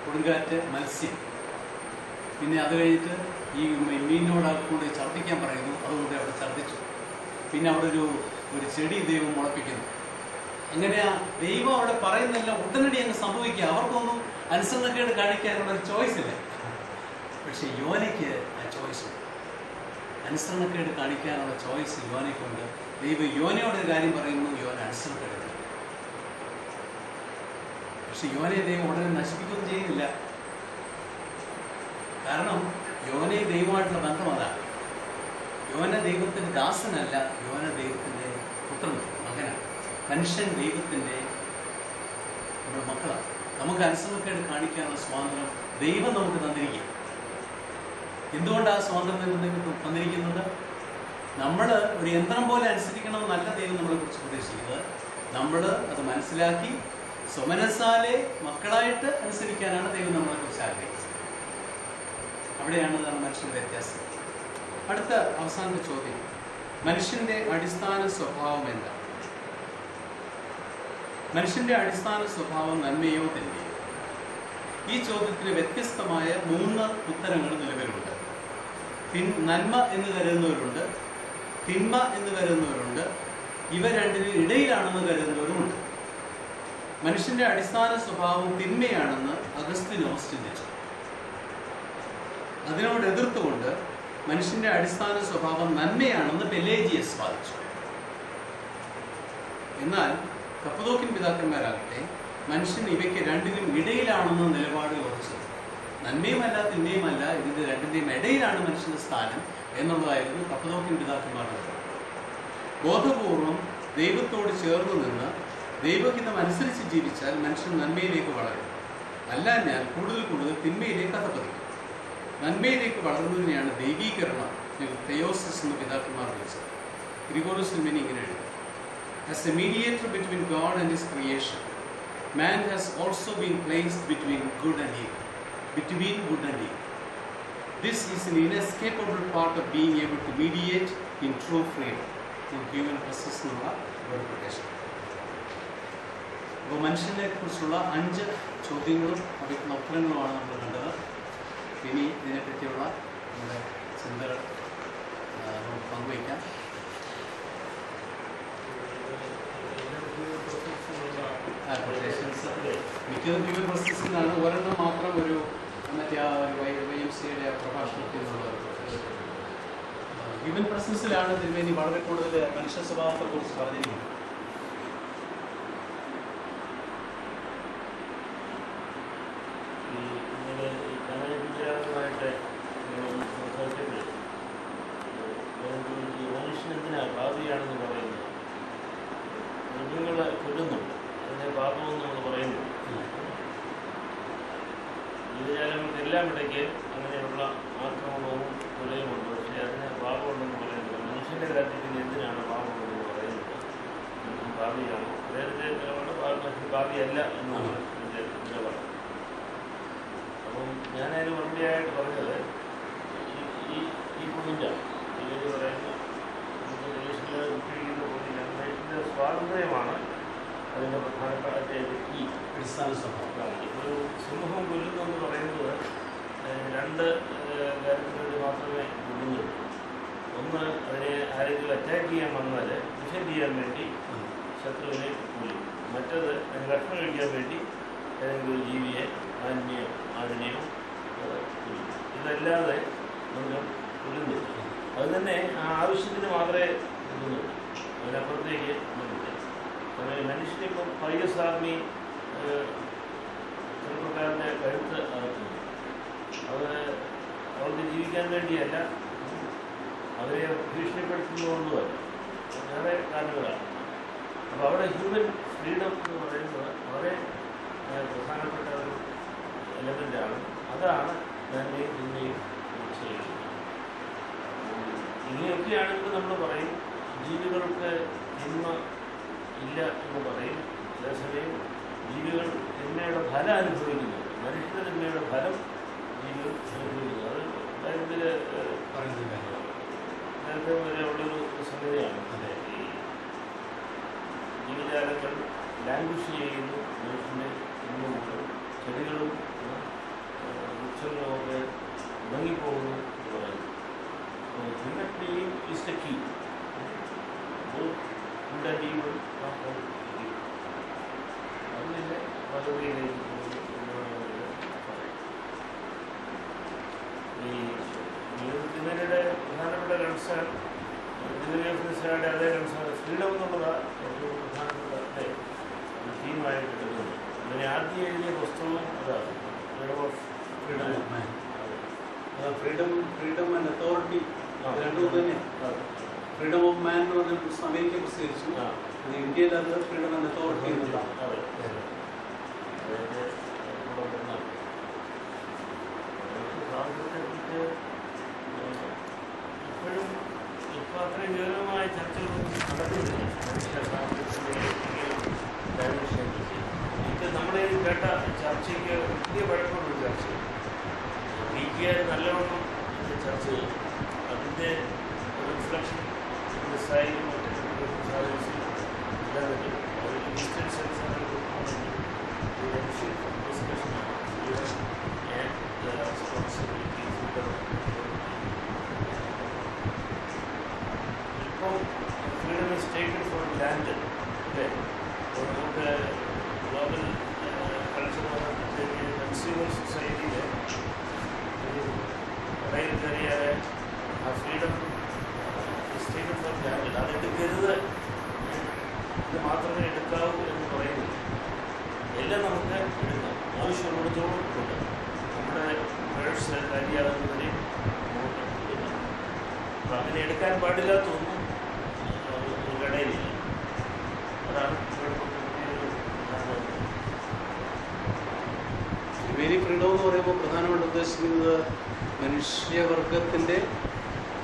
കൊടുങ്കാറ്റ്, മത്സ്യം. പിന്നെ അത് കഴിഞ്ഞിട്ട് ഈ മീനിനോട് കൊണ്ട് ഛർദ്ദിക്കാൻ പറയുന്നു, അതുകൊണ്ട് അവിടെ ഛർദ്ദിച്ചു. പിന്നെ അവിടെ ഒരു ചെടി ദൈവം മുളപ്പിക്കുന്നു. അങ്ങനെ ദൈവം അവിടെ പറയുന്നില്ല, ഉടനടി അങ്ങ് സംഭവിക്കുക. അവർക്കൊന്നും അനുസരണക്കേട് കാണിക്കാനുള്ള ഒരു ചോയ്സ് ഇല്ല. പക്ഷെ യോനയ്ക്ക് ആ ചോയ്സ് ഉണ്ട്. അനുസരണക്കേട് കാണിക്കാനുള്ള ചോയ്സ് യോനയ്ക്കുണ്ട്. ദൈവം യോനയോടൊരു കാര്യം പറയുന്നു, യോന അനുസരണക്കേട്. പക്ഷെ യോനയെ ദൈവം ഉടനെ നശിപ്പിക്കുകയും ചെയ്യുന്നില്ല. കാരണം യോനയെ ദൈവമായിട്ടുള്ള ബന്ധം അതാണ്. യോന ദൈവത്തിൻ്റെ ദാസനല്ല, യോന ദൈവത്തിൻ്റെ പുത്രൻ, മകനാണ്. മനുഷ്യൻ ദൈവത്തിൻ്റെ നമ്മുടെ മക്കളാണ്. നമുക്ക് അനുസരണക്കേട് കാണിക്കാനുള്ള സ്വാതന്ത്ര്യം ദൈവം നമുക്ക് തന്നിരിക്കും. എന്തുകൊണ്ടാണ് സ്വാതന്ത്ര്യം തന്നിരിക്കുന്നത്? നമ്മൾ ഒരു യന്ത്രം പോലെ അനുസരിക്കണമെന്നല്ല ദൈവം നമ്മളെക്കുറിച്ച് പ്രതീക്ഷിക്കുന്നത്. നമ്മൾ അത് മനസ്സിലാക്കി സ്വമനസാലെ മക്കളായിട്ട് അനുസരിക്കാനാണ് ദൈവം നമ്മളെക്കുറിച്ച് ആഗ്രഹിക്കുന്നത്. അവിടെയാണ് മനുഷ്യൻ്റെ വ്യത്യാസം. അടുത്ത അവസാനത്തെ ചോദ്യം, മനുഷ്യൻ്റെ അടിസ്ഥാന സ്വഭാവം എന്താണ്? മനുഷ്യൻ്റെ അടിസ്ഥാന സ്വഭാവം നന്മയോ തിന്മയോ? ഈ ചോദ്യത്തിന് വ്യത്യസ്തമായ 3 ഉത്തരങ്ങൾ നിലവിലുണ്ട്. നന്മ എന്ന് കരുതുന്നവരുണ്ട്, തിന്മ എന്ന് കരുതുന്നവരുണ്ട്, ഇവ രണ്ടിനും ഇടയിലാണെന്ന് കരുതുന്നവരുമുണ്ട്. മനുഷ്യന്റെ അടിസ്ഥാന സ്വഭാവം തിന്മയാണെന്ന് അഗസ്തീനോസ് ചിന്തിച്ചു. അതിനോട് എതിർത്തുകൊണ്ട് മനുഷ്യന്റെ അടിസ്ഥാന സ്വഭാവം നന്മയാണെന്ന് പെലേജിയസ് വാദിച്ചു. എന്നാൽ കപ്പദോക്യൻ പിതാക്കന്മാരാകട്ടെ മനുഷ്യൻ ഇവയ്ക്ക് രണ്ടിനും ഇടയിലാണെന്ന നിലപാട് ഉറച്ചു. നന്മയുമല്ല തിന്മയുമല്ല, ഇതിന്റെ രണ്ടിന്റെയും ഇടയിലാണ് മനുഷ്യന്റെ സ്ഥാനം എന്നുള്ളതായിരുന്നു കപ്പദോക്യൻ പിതാക്കന്മാരുടെ. ബോധപൂർവം ദൈവത്തോട് ചേർന്ന് നിന്ന് ദൈവഹിതം അനുസരിച്ച് ജീവിച്ചാൽ മനുഷ്യൻ നന്മയിലേക്ക് വളരും. അല്ലാഞ്ഞാൽ കൂടുതൽ തിന്മയിലേക്ക് അധപതിക്കും. നന്മയിലേക്ക് വളർന്നതിനെയാണ് ദൈവീകരണം, തെയോസിസ് എന്ന് പിതാക്കന്മാർ വിളിച്ചത്. ഗ്രിഗോറിയോസ് തിരുമേനി ഇങ്ങനെ എഴുതി, As a mediator between God and His creation, man has also been placed between good and evil. This is an inescapable part of being able to mediate in true freedom. Human process എന്നുള്ള ഒരു പ്രദേശം. അപ്പോൾ മനുഷ്യനെ കുറിച്ചുള്ള 5 ചോദ്യങ്ങളും അവയ്ക്കുള്ള ഉത്തരങ്ങളുമാണ് നമ്മൾ കണ്ടത്. ഇനി ഇതിനെപ്പറ്റിയുള്ള നമ്മുടെ ചിന്തകൾ നമുക്ക് പങ്കുവയ്ക്കാം. മിക്കതും ഹ്യൂമൻ പ്രോസസ്സിനാണ്. ഒരെണ്ണം മാത്രം ഒരു മറ്റേ ആ YMCA പ്രഭാഷണത്തിൽ നിന്നുള്ള ഹ്യൂമൻ പ്രസൻസിലാണ് തിരുമേനി വളരെ കൂടുതൽ മനുഷ്യ സ്വഭാവത്തെക്കുറിച്ച് പറഞ്ഞിരിക്കുന്നത്. മനുഷ്യനെന്തിനാ ഭാവിയാണെന്ന് പറയുന്നത്? മൃഗങ്ങളെ കൊല്ലുന്നുണ്ട്, അതിനെ പാപമെന്ന് നമ്മൾ പറയുന്നു. ജീവജാലങ്ങൾക്കെല്ലാം ഇടയ്ക്ക് അങ്ങനെയുള്ള ആക്രമണവും കൊലയുമുണ്ട്. പക്ഷേ അതിനെ പാപമുണ്ടെന്ന് പറയുന്നത് മനുഷ്യൻ്റെ കാര്യത്തിൽ എന്തിനാണ് പാപമെന്ന് പറയുന്നത്? ഭാവിയാണ് നേരത്തെ നിലപാട്, ഭാവിയല്ല എന്നാണ് എൻ്റെ നിലപാട്. അപ്പം ഞാനതിന് മറുപടിയായിട്ട് പറഞ്ഞത് ഈ പോയിന്റാണ്. ഇതിൽ പറയുന്ന ദേശീയ ഉപയോഗിക്കുന്ന പോയിന്റാണ് മനുഷ്യൻ്റെ സ്വാതന്ത്ര്യമാണ് അതിൻ്റെ പ്രധാനപ്പെട്ട ഈ അടിസ്ഥാന സ്വഭാവം. ഒരു സമൂഹം കൊല്ലുന്നതെന്ന് പറയുന്നത് 2 കാര്യത്തിനുവേണ്ടി മാത്രമേ കൊല്ലുന്നുള്ളൂ. ഒന്ന്, അതിനെ ആരെങ്കിലും അറ്റാക്ക് ചെയ്യാൻ വന്നാൽ ഡിഫെൻഡ് ചെയ്യാൻ വേണ്ടി ശത്രുവിനെ കൊല്ലും. മറ്റത് അതിന് ഭക്ഷണം കഴിക്കാൻ വേണ്ടി ഏതെങ്കിലും ഒരു ജീവിയെ, ആനിനെയോ ആടിനെയോ കൊല്ലും. ഇതല്ലാതെ നമ്മൾ കൊല്ലുന്നില്ല. അത് തന്നെ ആ ആവശ്യത്തിന് മാത്രമേ കൊല്ലുന്നുള്ളൂ, അതിനപ്പുറത്തേക്ക് കൊല്ലുന്നില്ല. മനുഷ്യനിപ്പം IS ആർമി ചെറുപ്പക്കാരൻ്റെ കഴുത്ത് അകത്തുന്നു. അവർക്ക് ജീവിക്കാൻ വേണ്ടിയല്ല, അവരെ ഭീഷണിപ്പെടുത്തുന്നതുകൊണ്ടുമല്ല, വേറെ കാരണങ്ങളാണ്. അപ്പോൾ അവിടെ ഹ്യൂമൻ ഫ്രീഡം എന്ന് പറയുന്നത് വളരെ പ്രധാനപ്പെട്ട ഒരു എലമെൻ്റാണ്. അതാണ് നന്മയും തിന്മയും ചെയ്യുന്നത്. ഇങ്ങനെയൊക്കെയാണെങ്കിൽ നമ്മൾ പറയും ജീവികൾക്ക് തിന്മ ഇല്ല എന്ന് പറയും. അതേസമയം ജീവികൾ തിന്മയുടെ ഫലം അനുഭവിക്കുന്നു. മനുഷ്യന്റെ തിന്മയുടെ ഫലം ജീവികൾ അനുഭവിക്കുന്നു. അത് ബൈബിളിൽ നേരത്തെ വരെ ഉള്ളൊരു സംഗതിയാണ്. ഈ ജീവജാലങ്ങൾ ലാംഗ്വേജ് ചെയ്യുന്നു മനുഷ്യൻ്റെ തിന്മ മൂലം. ചെടികളും വൃക്ഷങ്ങളുമൊക്കെ ഉണങ്ങിപ്പോകുന്നു എന്ന് പറയുന്നു. human being is the key. Both good and evil are from evil. അതിൻ്റെ പദവിയിലേക്ക് ഈ തിന്മയുടെ പ്രധാനപ്പെട്ട കൺസേൺ തിന്മയുടെ അതേ കൺസേൺ ഫ്രീഡം എന്നുള്ളതാണ് ഏറ്റവും പ്രധാനപ്പെട്ട തീമായിട്ട് എടുക്കുന്നത്. അങ്ങനെ ആദ്യം എഴുതിയ പുസ്തകവും അതാണ് ഫ്രീഡം ആൻഡ് അതോറിറ്റി രണ്ടും തന്നെ. ഫ്രീഡം ഓഫ് മാൻ എന്ന് പറഞ്ഞ അമേരിക്ക പ്രസിദ്ധീകരിച്ചു. ഇന്ത്യയിൽ അത് ഫ്രീഡം ആൻഡ് അതോറിറ്റി എന്നുള്ളതാണ്. ഇപ്പോഴും ഇപ്പോൾ അത്രയും ഗൗരവമായ ചർച്ചകൾ നടക്കുന്നില്ല മനുഷ്യ ഇത് നമ്മുടെ കേട്ട ചർച്ചയ്ക്ക് വലിയ പഴക്കമുള്ളൊരു ചർച്ചയാണ്. വീക്കിയാൽ നല്ലവണ്ണം ചർച്ച ചെയ്യും. അതിൻ്റെ റിഫ്ലക്ഷൻ ഡിസൈനും മറ്റു സാധനത്തിലും എല്ലാം കിട്ടും. അതൊരു ഡിസ്റ്റൻസ് സെൻസാണ് ഡിസ്കഷനാണ്. ഇപ്പോൾ freedom is taken four land. അല്ലേ? അപ്പോൾ നമുക്ക് ഗ്ലോബൽ കൾച്ചർ വന്നപ്പോഴത്തേക്ക് കൺസ്യൂമർ സൊസൈറ്റിയിലെ ഒരു കടയിൽ കയറിയാൽ ആ freedom is taken four land. അത് എടുക്കരുത്, ഇത് മാത്രമേ എടുക്കാവൂ എന്ന് പറയുന്നില്ല. എല്ലാം നമുക്ക് എടുക്കാം, ആവശ്യമുള്ളിടത്തോളം കൊടുക്കാം. നമ്മുടെ പേഴ്സ് കാര്യമാകുന്നതിനെ നമുക്ക് എടുക്കാം. അപ്പം അങ്ങനെ എടുക്കാൻ പാടില്ലാത്തൊന്നും ഒരു കടയിലില്ല. അതാണ് വെരി ഫ്രീഡം എന്ന് പറയുമ്പോൾ പ്രധാനമായിട്ട് ഉദ്ദേശിക്കുന്നത് മനുഷ്യവർഗത്തിൻ്റെ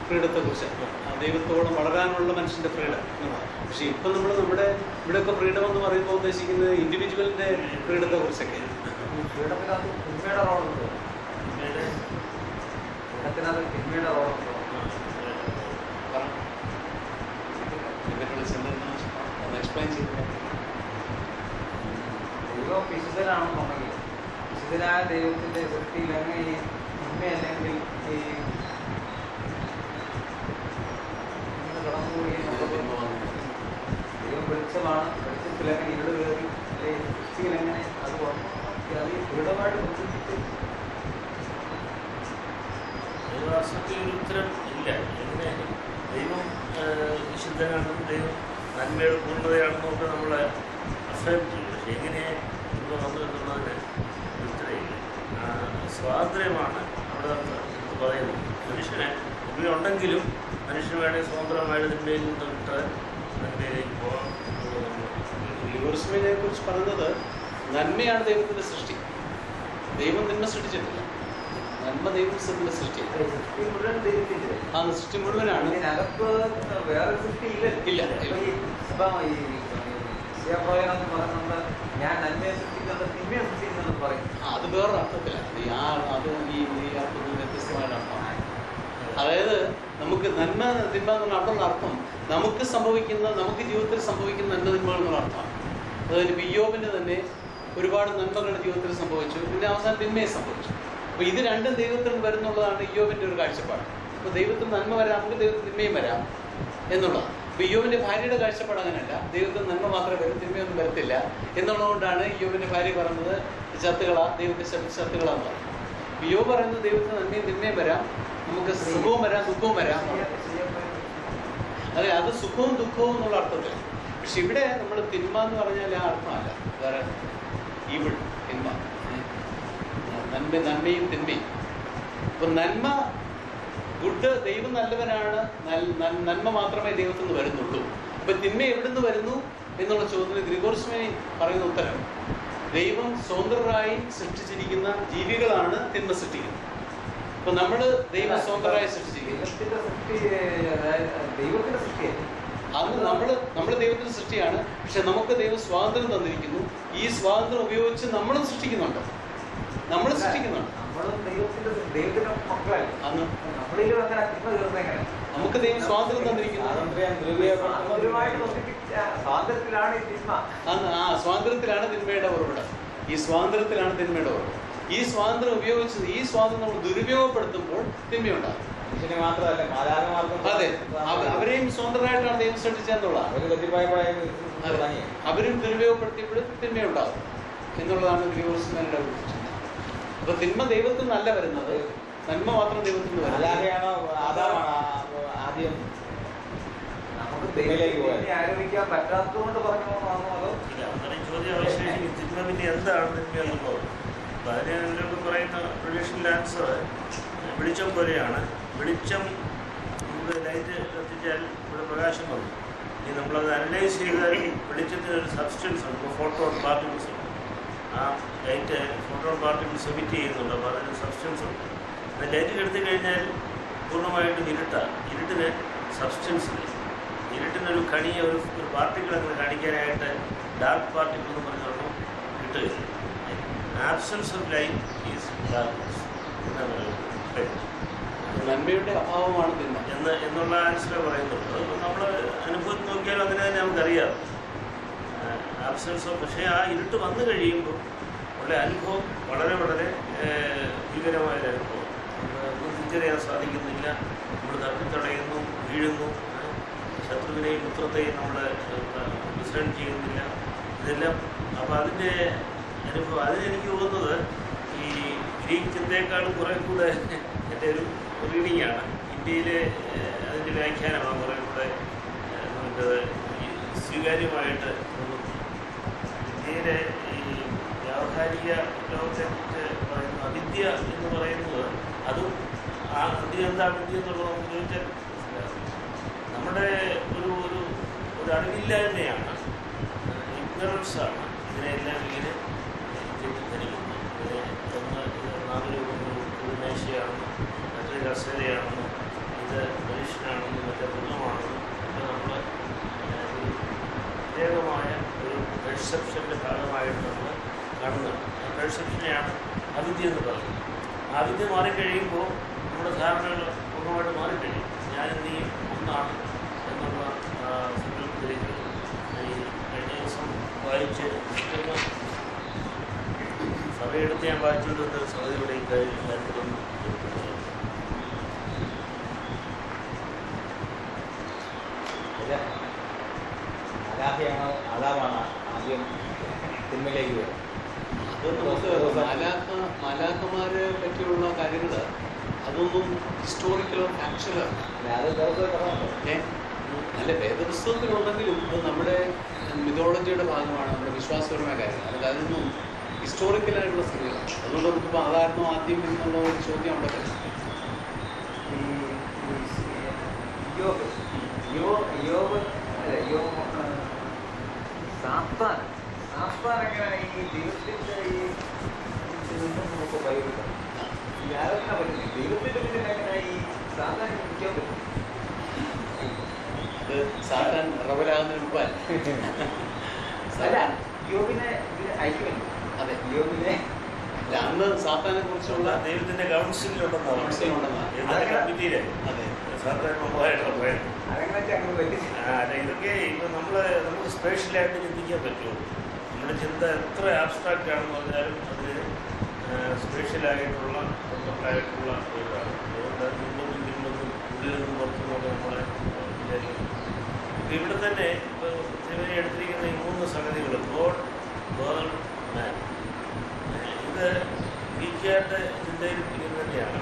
ഫ്രീഡത്തെക്കുറിച്ചാണ്. ദൈവത്തോളം വളരാനുള്ള മനുഷ്യൻ്റെ ഫ്രീഡം എന്നതാണ്. പക്ഷേ ഇപ്പം നമ്മുടെ ഇവിടെയൊക്കെ ഫ്രീഡം എന്ന് പറയുമ്പോൾ ഉദ്ദേശിക്കുന്നത് ഇൻഡിവിജ്വലിൻ്റെ ഫ്രീഡത്തെ കുറിച്ചൊക്കെയാണ്. ഫ്രീഡത്തിനകത്ത് തിന്മയുടെ റോളുണ്ട്. ഫ്രീഡത്തിനകത്ത് തിന്മയുടെ റോളുണ്ട്. എക്സ്പ്ലെയിൻ ചെയ്തു. ദൈവം വിശുദ്ധനാണെന്നുണ്ടെങ്കിൽ വിശുദ്ധനായ ദൈവത്തിൻ്റെ സൃഷ്ടിയിൽ അങ്ങനെ ഈ തിന്മയല്ലെങ്കിൽ ഈ കടന്നുകൂടി ദൈവം വെളിച്ചമാണ്. വെളിച്ചത്തിലെങ്ങനെ ഇരുട് കയറി സൃഷ്ടിയിലെങ്ങനെ അത് അത് ദൃഢമായിട്ട് ബന്ധിപ്പിച്ച് ദൈവാസത്തിൽ ഒരു ഉത്തരം ഇല്ല. എങ്ങനെ ദൈവം വിശുദ്ധനാണെന്നും ദൈവം നന്മയുടെ പൂർണ്ണതയാണെന്നൊക്കെ നമ്മളെ അഫേം ചെയ്യും. പക്ഷെ എങ്ങനെ ഇന്ന് വന്നു എന്നുള്ളതിന് ഉത്തരയില്ല. സ്വാതന്ത്ര്യമാണ് അവിടെ എടുത്ത് പറയുന്നത്. മനുഷ്യനെ ഉണ്ടെങ്കിലും മനുഷ്യന് വേണമെങ്കിൽ സ്വതന്ത്രമായിട്ട് തിന്മയിൽ നിന്ന് വിട്ട് നന്മയിലേക്ക് പോകാം എന്നുള്ളത് ലിബറലിസമിനെ കുറിച്ച് പറയുന്നത് നന്മയാണ് ദൈവത്തിൻ്റെ സൃഷ്ടി. ദൈവം തിന്മ സൃഷ്ടിച്ചിട്ടില്ല. നന്മ ദൈവം സൃഷ്ടി. സൃഷ്ടി മുഴുവൻ ദൈവത്തിൻ്റെ ആ സൃഷ്ടി മുഴുവനാണ്. ഇതിനകത്ത് വേറെ സൃഷ്ടി ഇല്ല. ഇപ്പം ഈ പ്രയോജനം പറയുന്നത് ഞാൻ നന്മയെ സൃഷ്ടിക്കുന്നത് തിന്മയെ സൃഷ്ടിക്കുന്നത് പറയും. അത് വേറൊരു അർത്ഥത്തിലാണ്. അത് ഈ അർത്ഥത്തിൽ വ്യത്യസ്തമായിട്ട് അർത്ഥമാണ്. അതായത് നമുക്ക് നന്മ തിന്മ എന്നുള്ള അവിടെ ഉള്ള അർത്ഥം നമുക്ക് ജീവിതത്തിൽ സംഭവിക്കുന്ന നന്മ തിന്മകൾ എന്നുള്ള അർത്ഥമാണ്. അതായത് ഇയ്യോബിന് തന്നെ ഒരുപാട് നന്മകളുടെ ജീവിതത്തിൽ സംഭവിച്ചു, പിന്നെ അവസാനം തിന്മയെ സംഭവിച്ചു. അപ്പോൾ ഇത് രണ്ടും ദൈവത്തിൽ നിന്ന് വരുന്നുള്ളതാണ് ഇയ്യോബിൻ്റെ ഒരു കാഴ്ചപ്പാട്. അപ്പോൾ ദൈവത്തിൽ നന്മ വരാം, നമുക്ക് ദൈവത്തിൽ തിന്മയും വരാം എന്നുള്ളതാണ്. അപ്പോൾ ഇയ്യോബിൻ്റെ ഭാര്യയുടെ കാഴ്ചപ്പാട് അങ്ങനെയല്ല. ദൈവത്തിൽ നന്മ മാത്രമേ വരും, തിന്മയൊന്നും വരത്തില്ല എന്നുള്ളതുകൊണ്ടാണ് ഇയ്യോബിൻ്റെ ഭാര്യ പറയുന്നത് ദൈവത്തെ ശത്തുകളാന്ന് പറയും. ഇയ്യോബ് പറയുന്നത് ദൈവത്തിന് നന്മയും തിന്മയും വരാം, നമുക്ക് സുഖവും വരാം ദുഃഖവും വരാം. അതെ, അത് സുഖവും ദുഃഖവും എന്നുള്ള അർത്ഥത്തിൽ. പക്ഷെ ഇവിടെ നമ്മൾ തിന്മ എന്ന് പറഞ്ഞാൽ ആ അർത്ഥമല്ല, വേറെ ഈവിൾ തിന്മ, നന്മയും തിന്മയും. അപ്പൊ നന്മ ഗുഡ്, ദൈവം നല്ലവനാണ്, നന്മ മാത്രമേ ദൈവത്തിൽ നിന്ന് വരുന്നുള്ളൂ. അപ്പൊ തിന്മ എവിടെ നിന്ന് വരുന്നു എന്നുള്ള ചോദ്യത്തിന് ഗ്രിഗോർസ്മി പറയുന്ന ഉത്തരം ദൈവം സ്വതന്ത്രരായി സൃഷ്ടിച്ചിരിക്കുന്ന ജീവികളാണ് തിന്മ സൃഷ്ടിക്കുന്നത്. അപ്പൊ നമ്മള് ദൈവം സ്വതന്ത്രരായി സൃഷ്ടിച്ചിരിക്കുന്നത് ദൈവത്തിന്റെ സൃഷ്ടിയല്ല. അന്ന് നമ്മൾ ദൈവത്തിന്റെ സൃഷ്ടിയാണ്. പക്ഷെ നമുക്ക് ദൈവം സ്വാതന്ത്ര്യം തന്നിരിക്കുന്നു. ഈ സ്വാതന്ത്ര്യം ഉപയോഗിച്ച് നമ്മളും സൃഷ്ടിക്കുന്നുണ്ട്. നമ്മൾ സൃഷ്ടിക്കുന്നുണ്ട്. അന്ന് നമുക്ക് ദൈവം സ്വാതന്ത്ര്യം തന്നിരിക്കുന്നു. സ്വാതന്ത്ര്യത്തിലാണ് തിന്മയുടെ ഉറവിടം. ഈ സ്വാതന്ത്ര്യത്തിലാണ് തിന്മയുടെ ഉറവിടം. ഈ സ്വാതന്ത്ര്യം ഉപയോഗിച്ച് ഈ സ്വാതന്ത്ര്യം നമ്മൾ ദുരുപയോഗപ്പെടുത്തുമ്പോൾ തിന്മയുണ്ടാകും. അതെ, അവരെയും സ്വതന്ത്രമായിട്ടാണ് ദൈവം സൃഷ്ടിച്ചെന്നുള്ളതാണ്. അവരും ദുരുപയോഗപ്പെടുത്തിയപ്പോഴും തിന്മയുണ്ടാകും എന്നുള്ളതാണ് ഗ്രിഗോറിയസ്മാരുടെ അഭിപ്രായം. അപ്പൊ തിന്മ ദൈവത്തിൽ നിന്നല്ല വരുന്നത്, നന്മ മാത്രം ദൈവത്തിൽ നിന്ന് വരുന്നത്. ആരോപിക്കാൻ പറ്റാത്തതുകൊണ്ട് പറഞ്ഞു ചോദ്യം അവശേഷിക്കും. തിന്മ പിന്നെ എന്താണ് തിന്മയെന്നുള്ളത്? അപ്പം അതിനൊക്കെ പറയുന്ന ട്രഡീഷണൽ ആൻസർ വെളിച്ചം പോലെയാണ്. വെളിച്ചം നമുക്ക് ലൈറ്റ് കത്തിച്ചാൽ ഇവിടെ പ്രകാശം വന്നു. ഇനി നമ്മളത് അനലൈസ് ചെയ്താൽ വെളിച്ചത്തിനൊരു സബ്സ്റ്റൻസ് ഉണ്ട്, ഫോട്ടോൺ പാർട്ടിക്കിൾസ് ഉണ്ട്. ആ ലൈറ്റ് ഫോട്ടോൺ പാർട്ടിക്കിൾസ് എമിറ്റ് ചെയ്യുന്നുണ്ട്. അപ്പോൾ അതിന് സബ്സ്റ്റൻസ് ഉണ്ട്. അത് ലൈറ്റ് കെടുത്തി കഴിഞ്ഞാൽ പൂർണ്ണമായിട്ടും ഇരുട്ടാണ്. ഇരുട്ടിന് സബ്സ്റ്റൻസ് ഇല്ല. ഇരുട്ടിനൊരു കണിയെ ഒരു പാർട്ടിക്കിൾ അങ്ങനെ കാണിക്കാനായിട്ട് ഡാർക്ക് പാർട്ടിക്കിൾ എന്ന് പറഞ്ഞൊന്നും കിട്ടുകയില്ല. Absence of light is darkness എന്നാണ് പറയുന്നത്. നന്മയുടെ അഭാവമാണ് തിന്മ എന്നുള്ള ആൻസറെ പറയുന്നുണ്ട്. അത് നമ്മൾ അനുഭവത്തിൽ നോക്കിയാൽ അതിനെ തന്നെ നമുക്കറിയാം. ആബ്സെൻസ് ഓഫ്, പക്ഷേ ആ ഇരുട്ട് വന്നു കഴിയുമ്പോൾ ഉള്ള അനുഭവം വളരെ വളരെ ഭീകരമായൊരു അനുഭവം. നമുക്ക് തിരിച്ചറിയാൻ സാധിക്കുന്നില്ല. നമ്മൾ തടയുന്നു, വീഴുന്നു. ശത്രുവിനെയും പുത്രത്തെയും നമ്മൾ ഡിസൈൻ ചെയ്യുന്നില്ല. ഇതെല്ലാം അപ്പോൾ അതിൻ്റെ അനുഭവം അതിനെനിക്ക് തോന്നുന്നത് ഈ ഗ്രീക്ക് ചിന്തയെക്കാളും കുറേ കൂടെ എൻ്റെ ഒരു റീഡിങ്ങാണ്. ഇന്ത്യയിലെ അതിൻ്റെ വ്യാഖ്യാനമാണ് കുറേ കൂടെ നമുക്കത് സ്വീകാര്യമായിട്ട് തോന്നുന്നു. ഇന്ത്യയിലെ ഈ വ്യാവഹാരിക ലോകത്തെക്കുറിച്ച് പറയുന്ന അവിദ്യ എന്ന് പറയുന്നത് അതും ആ വിദ്യ എന്താ വിദ്യ എന്നുള്ളത് നമുക്ക് ചോദിച്ചാൽ നമ്മുടെ ഒരു അറിവില്ലായ്മയാണ്, ഇഗ്നറൻസാണ് ഇതിനെല്ലാം ഇങ്ങനെ തെറ്റിദ്ധരിക്കുന്നത്. ഒന്ന് ഒരു മേശയാണെന്നും മറ്റൊരു കസേരയാണെന്നും ഇത് മനുഷ്യനാണെന്നും മറ്റേ മൃഗമാണെന്നും ഒക്കെ നമ്മൾ ഒരു പ്രത്യേകമായ ഒരു പെർസെപ്ഷൻ്റെ ഭാഗമായിട്ട് നമ്മൾ കാണുന്നതാണ്. ആ പെർസെപ്ഷനെയാണ് അവിദ്യ എന്ന് പറയുന്നത്. ആ വിദ്യ മാറിക്കഴിയുമ്പോൾ നമ്മുടെ ധാരണകൾ പൂർണ്ണമായിട്ട് മാറിക്കഴിയും. ഞാനും നീ ഒന്നാണ് എന്നുള്ള സങ്കല്പത്തിലേക്ക് ഈ കഴിഞ്ഞ ദിവസം വായിച്ച് സഭയെടുത്ത് ഞാൻ വായിച്ചുകൊണ്ടിരുന്ന സഭയുടെ ഈ കാര്യത്തിലൊന്നും അതാവാണ് ആദ്യം തിന്മയിലേക്ക് വരും. അത് നമുക്ക് മാലാഖമാരെ പറ്റിയുള്ള കാര്യങ്ങൾ അതൊന്നും ഹിസ്റ്റോറിക്കലോ ഫാക്ച്വലോ അല്ല, വേദപുസ്തകത്തിലുണ്ടെങ്കിലും അത് നമ്മുടെ മിതോളജിയുടെ ഭാഗമാണ്, നമ്മുടെ വിശ്വാസപരമായ കാര്യങ്ങൾ. അല്ല, അതൊന്നും ഹിസ്റ്റോറിക്കലായിട്ടുള്ള സ്ഥിതികളാണ്. അതുകൊണ്ട് നമുക്കിപ്പോൾ അതായിരുന്നു ആദ്യം എന്നുള്ള ഒരു ചോദ്യം അവിടെ വരും. സാത്താനെങ്ങനെ ഈ ദൈവത്തിൻ്റെ ഈ നമുക്ക് ഉപയോഗിക്കാം. ഈ ആരാധന പറ്റുന്നത് ദൈവത്തിൻ്റെ മുന്നിൽ എങ്ങനെ ഈ സാത്താൻ പിടിക്കാൻ പറ്റും? അത് സാത്താൻ റവലാകുന്നതിന് മുമ്പ് യോബിനെ അയക്കുമല്ലോ. അതെ, യോബിനെ അന്ന് സാത്താനെ കുറിച്ചുള്ള ദൈവത്തിന്റെ കൗൺസിലുണ്ടെന്നാണ്. അതെ, ഇതൊക്കെ ഇപ്പൊ നമുക്ക് സ്പെഷ്യലായിട്ട് ചിന്തിക്കാൻ പറ്റുമോ? നമ്മുടെ ചിന്ത എത്ര ആബ്സ്ട്രാക്റ്റ് ആണെന്ന് പറഞ്ഞാലും അതിന് സ്പെഷ്യലായിട്ടുള്ള കൊണ്ടായിട്ടുള്ള ഇതാണ്. അതുകൊണ്ട് മുന്നൊന്നും പിന്നൊന്നും ഉള്ളിൽ നിന്നും പുറത്തുനിന്നൊക്കെ നമ്മളെ വിചാരിക്കുന്നു. ഇപ്പം ഇവിടെ തന്നെ ഇപ്പോൾ തിരുവനി എടുത്തിരിക്കുന്ന ഈ 3 സംഗതികൾ, ഗോഡ്, വേൾഡ്, മാൻ, ഇത് ഗ്രീക്കുകാരുടെ ചിന്തയിൽ ഇങ്ങനെ തന്നെയാണ്,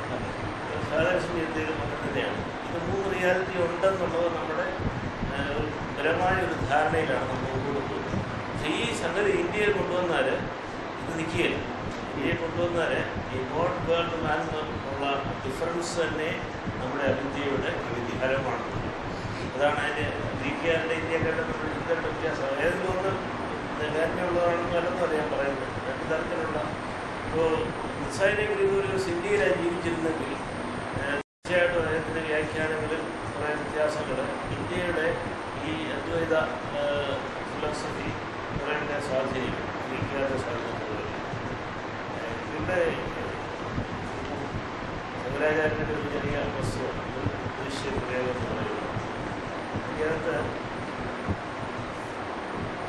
സാധാരണ ചിന്തയിലും അങ്ങനെ തന്നെയാണ്. ഇത് 3 റിയാലിറ്റി ഉണ്ടെന്നുള്ളത് നമ്മുടെ ഒരു ബലമായ ഒരു ധാരണയിലാണ് നമ്മൾ കൊണ്ടുപോകുന്നത്. പക്ഷേ ഈ സംഗതി ഇന്ത്യയിൽ കൊണ്ടുവന്നാൽ ഇത് നിൽക്കുകയില്ല. ഇന്ത്യയിൽ കൊണ്ടുവന്നാൽ ഈ ഗോഡ്, വേൾഡ്, മാൻ എന്നുള്ള ഡിഫറൻസ് തന്നെ നമ്മുടെ അവിദ്യയുടെ ഫലമാണ്. അതാണ് അതിൻ്റെ ഗ്രീക്കുകാരുടെ ഇന്ത്യക്കാരുടെ നമ്മുടെ ചിന്തയുടെ വ്യത്യാസം. ഏതെങ്കിലും ഒന്ന് നേരത്തെയുള്ളതാണെന്നും അല്ലെന്നും അറിയാൻ പറയുന്നത്. 2 തരത്തിലുള്ള ഇപ്പോൾ മിസൈലെ ഗ്രിഗോറിയോസ് ഇന്ത്യയിലാണ് ജീവിച്ചിരുന്നെങ്കിൽ തീർച്ചയായിട്ടും അദ്ദേഹത്തിൻ്റെ വ്യാഖ്യാനങ്ങളിൽ കുറേ വ്യത്യാസങ്ങൾ ഇന്ത്യയുടെ ഈ ഈ അദ്വൈത ഫിലോസഫി കുറേൻ്റെ സ്വാധീനിക്കും, ഗ്രീക്കുകാരുടെ സ്വാധീനം. ഇവിടെ ശങ്കരാചാര്യൻ്റെ ഒരു ചെറിയ വസ്തുവാണ് ദൃശ്യപ്രയോഗം എന്ന് പറയുന്നത്. അതിനകത്ത്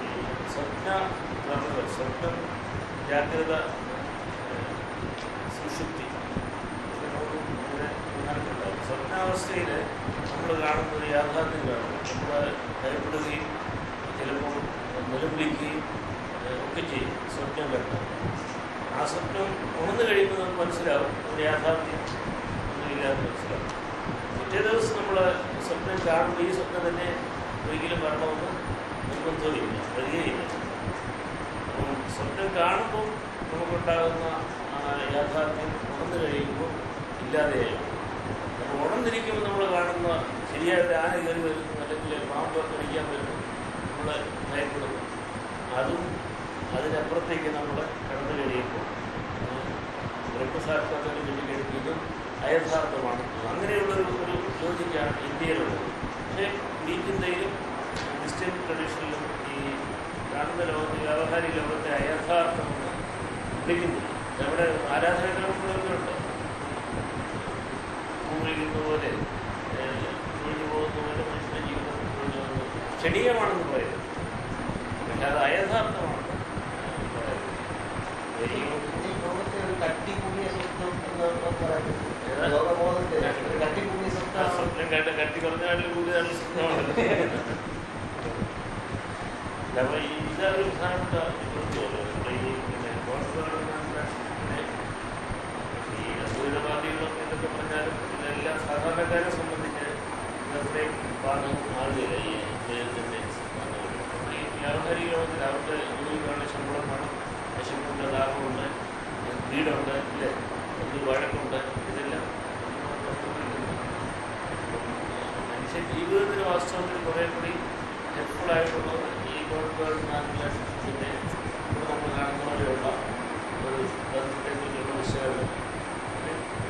ഈ സ്വപ്നം, ജാഗ്രത, സുഷുപ്തി സ്വപ്നാവസ്ഥയിൽ നമ്മൾ കാണുന്ന ഒരു യാഥാർത്ഥ്യം കാണും. നമ്മൾ ഭയപ്പെടുകയും ചിലപ്പോൾ നിലവിളിക്കുകയും ഒക്കെ ചെയ്യും സ്വപ്നം കണ്ട്. ആ സ്വപ്നം ഉണർന്നു കഴിയുമ്പോൾ നമുക്ക് മനസ്സിലാവും ഒരു യാഥാർത്ഥ്യം ഒന്നുമില്ലാതെ മനസ്സിലാവും. പിറ്റേ ദിവസം നമ്മൾ സ്വപ്നം കാണുമ്പോൾ ഈ സ്വപ്നം തന്നെ ഒരിക്കലും വരണമെന്ന് നിർബന്ധമില്ല, വരികയില്ല. അപ്പം സ്വപ്നം കാണുമ്പോൾ നമുക്കുണ്ടാകുന്ന യാഥാർത്ഥ്യം ഉണർന്നു കഴിയുമ്പോൾ ഇല്ലാതെയായി. അപ്പോൾ ഉണർന്നിരിക്കുമ്പോൾ നമ്മൾ കാണുന്ന ശരിയായ ഒരു ആന കയറി വരുന്നു, അല്ലെങ്കിൽ പാമ്പ് കടിക്കാൻ വരുന്നു, നമ്മൾ ഭയപ്പെടുന്നു. അതും അതിനപ്പുറത്തേക്ക് നമ്മൾ കടന്നു കഴിയുമ്പോൾ ബ്രഹ്മസാക്ഷാത്കാരം വേണ്ടി കഴിക്കുന്നതും അയഥാർത്ഥമാണ്. അങ്ങനെയുള്ളൊരു ലോജിക്കാണ് ഇന്ത്യയിലുള്ളത്. പക്ഷേ ഈ ചിന്തയിലും ക്രിസ്ത്യൻ ട്രഡീഷനിലും ഈ കാണുന്ന ലോകത്ത്, വ്യാവഹാരിക ലോകത്തെ അയഥാർത്ഥമെന്ന് വിളിക്കുന്നില്ല. നമ്മുടെ ആരാധനകളുണ്ട്. ഭൂമിയിലിരുന്ന പോലെ ഒഴിഞ്ഞു പോകുന്ന പോലെ മനുഷ്യൻ്റെ ജീവിതം ക്ഷണീയമാണെന്ന് പറയുന്നത്. പക്ഷെ അത് അയഥാർത്ഥമാണ് പറയുന്നത്. കട്ടി കുറഞ്ഞാലും കൂടുതലാണ് സ്വപ്നമാണ്. അപ്പോൾ ഇതൊരു പ്രധാനപ്പെട്ട ഈ ഈ അദ്വൈതവാദികളൊക്കെ എന്തൊക്കെ പറഞ്ഞാലും ഇതെല്ലാം സാധാരണക്കാരെ സംബന്ധിച്ച് ഇത്രയും ബാധകം ആളുകയില്ല. ഈ അദ്ദേഹത്തിൻ്റെ ഈ വ്യാവഹാരിക ലോകത്തിൽ അവരുടെ ജോലിക്കാണ്, ശമ്പളം വേണം, വിശപ്പുണ്ട്, ദാഹമുണ്ട്, വീടുണ്ട്, ഇല്ലേ, ഒരു വഴക്കുണ്ട്. ഇതെല്ലാം മനുഷ്യ ജീവിതത്തിന് വാസ്തവത്തിൽ കുറേ കൂടി ഹെൽപ്ഫുള്ളായിട്ടുള്ളത് ഈ ഗവൺമെൻറ് പിന്നെ നമ്മൾ കാണുന്ന പോലെയുള്ള ഒരു ബന്ധത്തെക്കുറിച്ചുള്ള വിശകലനം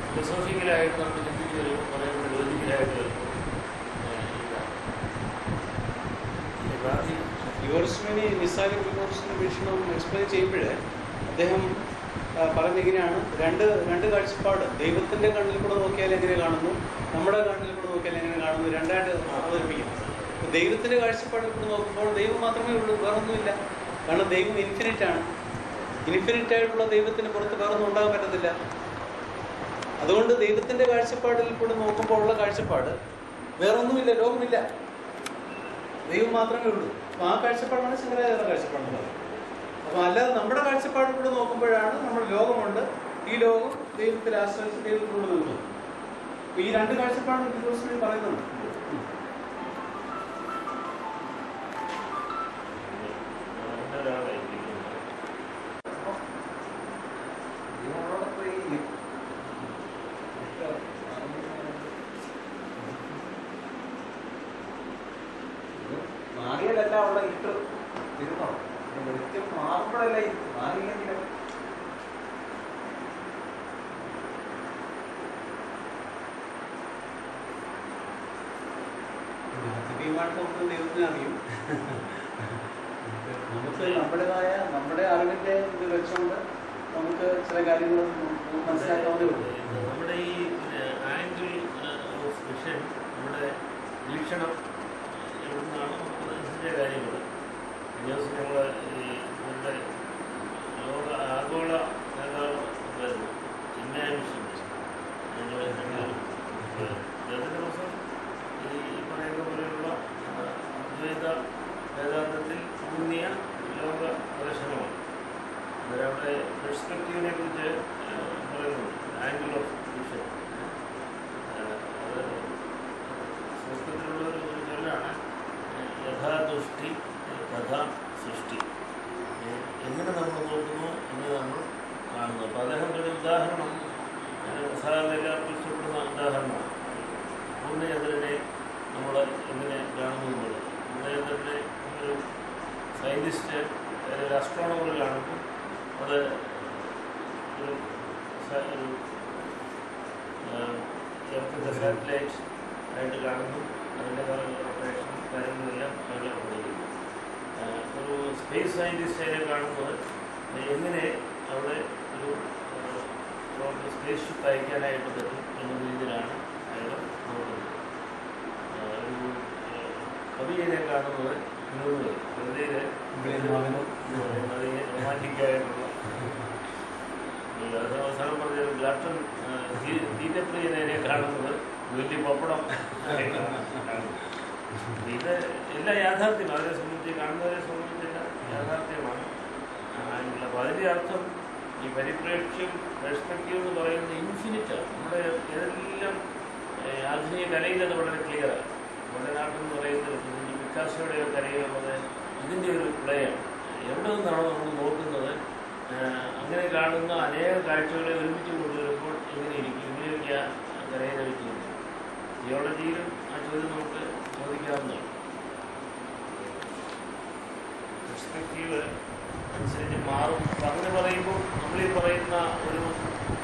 ഫിലോസോഫിക്കലായിട്ട് നമ്മൾ ചിന്തിച്ച് വരുമ്പോൾ കുറേ കൂടി ലോജിക്കലായിട്ട് വരുമ്പോൾ യുവർസ്മിനി നിസാരി യുവർസിൻ്റെ വീക്ഷണം എക്സ്പ്ലെയിൻ ചെയ്യുമ്പോൾ അദ്ദേഹം പറയുന്നത് ഇങ്ങനെയാണ്, രണ്ട് കാഴ്ചപ്പാട്. ദൈവത്തിൻ്റെ കണ്ണിൽ കൂടെ നോക്കിയാൽ എങ്ങനെ കാണുന്നു, നമ്മുടെ കണ്ണിൽ കൂടെ നോക്കിയാൽ എങ്ങനെ കാണുന്നു, രണ്ടായിട്ട് അവതരിപ്പിക്കും. ദൈവത്തിൻ്റെ കാഴ്ചപ്പാടിൽ കൂടെ നോക്കുമ്പോൾ ദൈവം മാത്രമേ ഉള്ളൂ, വേറൊന്നുമില്ല. കാരണം ദൈവം ഇൻഫിനിറ്റാണ്. ഇൻഫിനിറ്റായിട്ടുള്ള ദൈവത്തിന് പുറത്ത് വേറൊന്നും ഉണ്ടാകാൻ പറ്റത്തില്ല. അതുകൊണ്ട് ദൈവത്തിൻ്റെ കാഴ്ചപ്പാടിൽ കൂടെ നോക്കുമ്പോൾ ഉള്ള കാഴ്ചപ്പാട് വേറൊന്നുമില്ല, ലോകമില്ല, ദൈവം മാത്രമേ ഉള്ളൂ. അപ്പോൾ ആ കാഴ്ചപ്പാടാണ് ശങ്കരാചാര്യ കാഴ്ചപ്പാടെന്ന് പറയുന്നത്. അപ്പോൾ അല്ലാതെ നമ്മുടെ കാഴ്ചപ്പാടിൽ കൂടെ നോക്കുമ്പോഴാണ് നമ്മൾ ലോകമുണ്ട്, ഈ ലോകം ദൈവത്തിൽ ആശ്രയിച്ച് ദൈവത്തിലൂടെ നിൽക്കുന്നു. അപ്പോൾ ഈ രണ്ട് കാഴ്ചപ്പാടും യുവർസ്മിനി പറയുന്നുണ്ട്. മാറിയാലല്ല ഉള്ള ഇട്ട് തിരുന്നോ, വെളിച്ചം മാറുമ്പോഴല്ല മാറിയില്ലെങ്കിലും നമുക്ക് ദൈവത്തിനെ അറിയും. നമുക്ക് നമ്മുടെ അറിവിൻ്റെ ഇത് വെച്ചുകൊണ്ട് നമുക്ക് ചില കാര്യങ്ങൾ മനസ്സിലാക്കാവുന്നേ ഉള്ളൂ. നമ്മുടെ ഈ ആംഗിൾ ഓഫ് വിഷൻ, നമ്മുടെ വീക്ഷണം എവിടുന്നാണ് നമുക്ക് കാര്യങ്ങൾ ദിവസം നമ്മൾ ഈ നമ്മുടെ ആഗോള നേതാവ് വരുന്നു ചിന്മയാമിഷൻ ദിവസം ഈ പറയുന്ന പോലെയുള്ള അദ്വൈത വേദാന്തത്തിൽ ഊന്നിയ ലോക ദർശനമാണ്. അവരവിടെ പെർസ്പെക്റ്റീവിനെ കുറിച്ച് പറയുന്നുണ്ട്, ആംഗിൾ ഓഫ് വിഷൻ. അത് സംസ്കൃതത്തിലുള്ള ഒരു ചൊല്ലാണ്, യഥാദൃഷ്ടി കഥാ സൃഷ്ടി. എങ്ങനെ നമ്മൾ നോക്കുന്നു എന്ന് നമ്മൾ കാണുന്നു. അപ്പോൾ അദ്ദേഹം ഒരു ഉദാഹരണം സാധാരണ എല്ലാവർക്കും ഇഷ്ടപ്പെടുന്ന ഉദാഹരണമാണ്. പൂർണ്ണചന്ദ്രനെ നമ്മൾ എങ്ങനെ കാണുന്നു എന്നുള്ളത്. പൂർണ്ണചന്ദ്രനെ ഒരു സയൻറ്റിസ്റ്റ് അല്ലെങ്കിൽ അസ്ട്രോണമർ കാണുമ്പോൾ അത് ഒരു എർത്തിൻ്റെ സാറ്റലൈറ്റ് ആയിട്ട് കാണുന്നു. അതിൻ്റെ റൊട്ടേഷൻ കാര്യങ്ങളെല്ലാം അയാൾ പഠിക്കുന്നു. ഒരു സ്പേസ് സയൻറ്റിസ്റ്റിനെ കാണുന്നത് എങ്ങനെ അവിടെ ഒരു സ്പേസ് ഷിപ്പ് അയക്കാനായിട്ട് പറ്റും എന്ന രീതിയിലാണ് അയാൾ നോക്കുന്നത്. ഒരു കവിയെ കാണുന്നത് വെറുതെ റൊമാൻറ്റിക്കായിട്ടുള്ള അവസാനം പറഞ്ഞ ലാപ്ടൺ തീറ്റപ്രിയനെ കാണുന്നത് വലിയ പപ്പടം ആയിട്ടാണ് കാണുന്നത്. ഇത് എല്ലാം യാഥാർത്ഥ്യമാണ്. അവരെ സംബന്ധിച്ച് കാണുന്നവരെ സംബന്ധിച്ചെല്ലാം യാഥാർത്ഥ്യമാണ്. അപ്പോൾ അതിൻ്റെ അർത്ഥം ഈ പരിപ്രേക്ഷ്യം പെർസ്പെക്റ്റീവ് എന്ന് പറയുന്നത് ഇൻഫിനിറ്റാണ്. നമ്മുടെ ഏതെല്ലാം ആധുനിക കലയിൽ അത് വളരെ ക്ലിയറാണ്. നമ്മുടെ നാട്ടിൽ പറയുന്നത് ഈ പിക്കാസോയുടെ കലയുള്ളത് ഇതിൻ്റെ ഒരു പ്ലേയാണ്. എവിടെ നിന്നാണോ നമ്മൾ നോക്കുന്നത് അങ്ങനെ കാണുന്ന അനേക കാഴ്ചകളെ ഒരുമിച്ച് കൊണ്ടുവരുമ്പോൾ എങ്ങനെ ഇരിക്കും, ഇങ്ങനെയൊക്കെ കലയെ വെച്ചിട്ടുണ്ട്. തിയോളജിയിലും ആ ചോദ്യം നമുക്ക് ചോദിക്കാവുന്നതാണ്. പെർസ്പെക്റ്റീവ് അനുസരിച്ച് മാറും. അങ്ങനെ പറയുമ്പോൾ നമ്മളീ പറയുന്ന ഒരു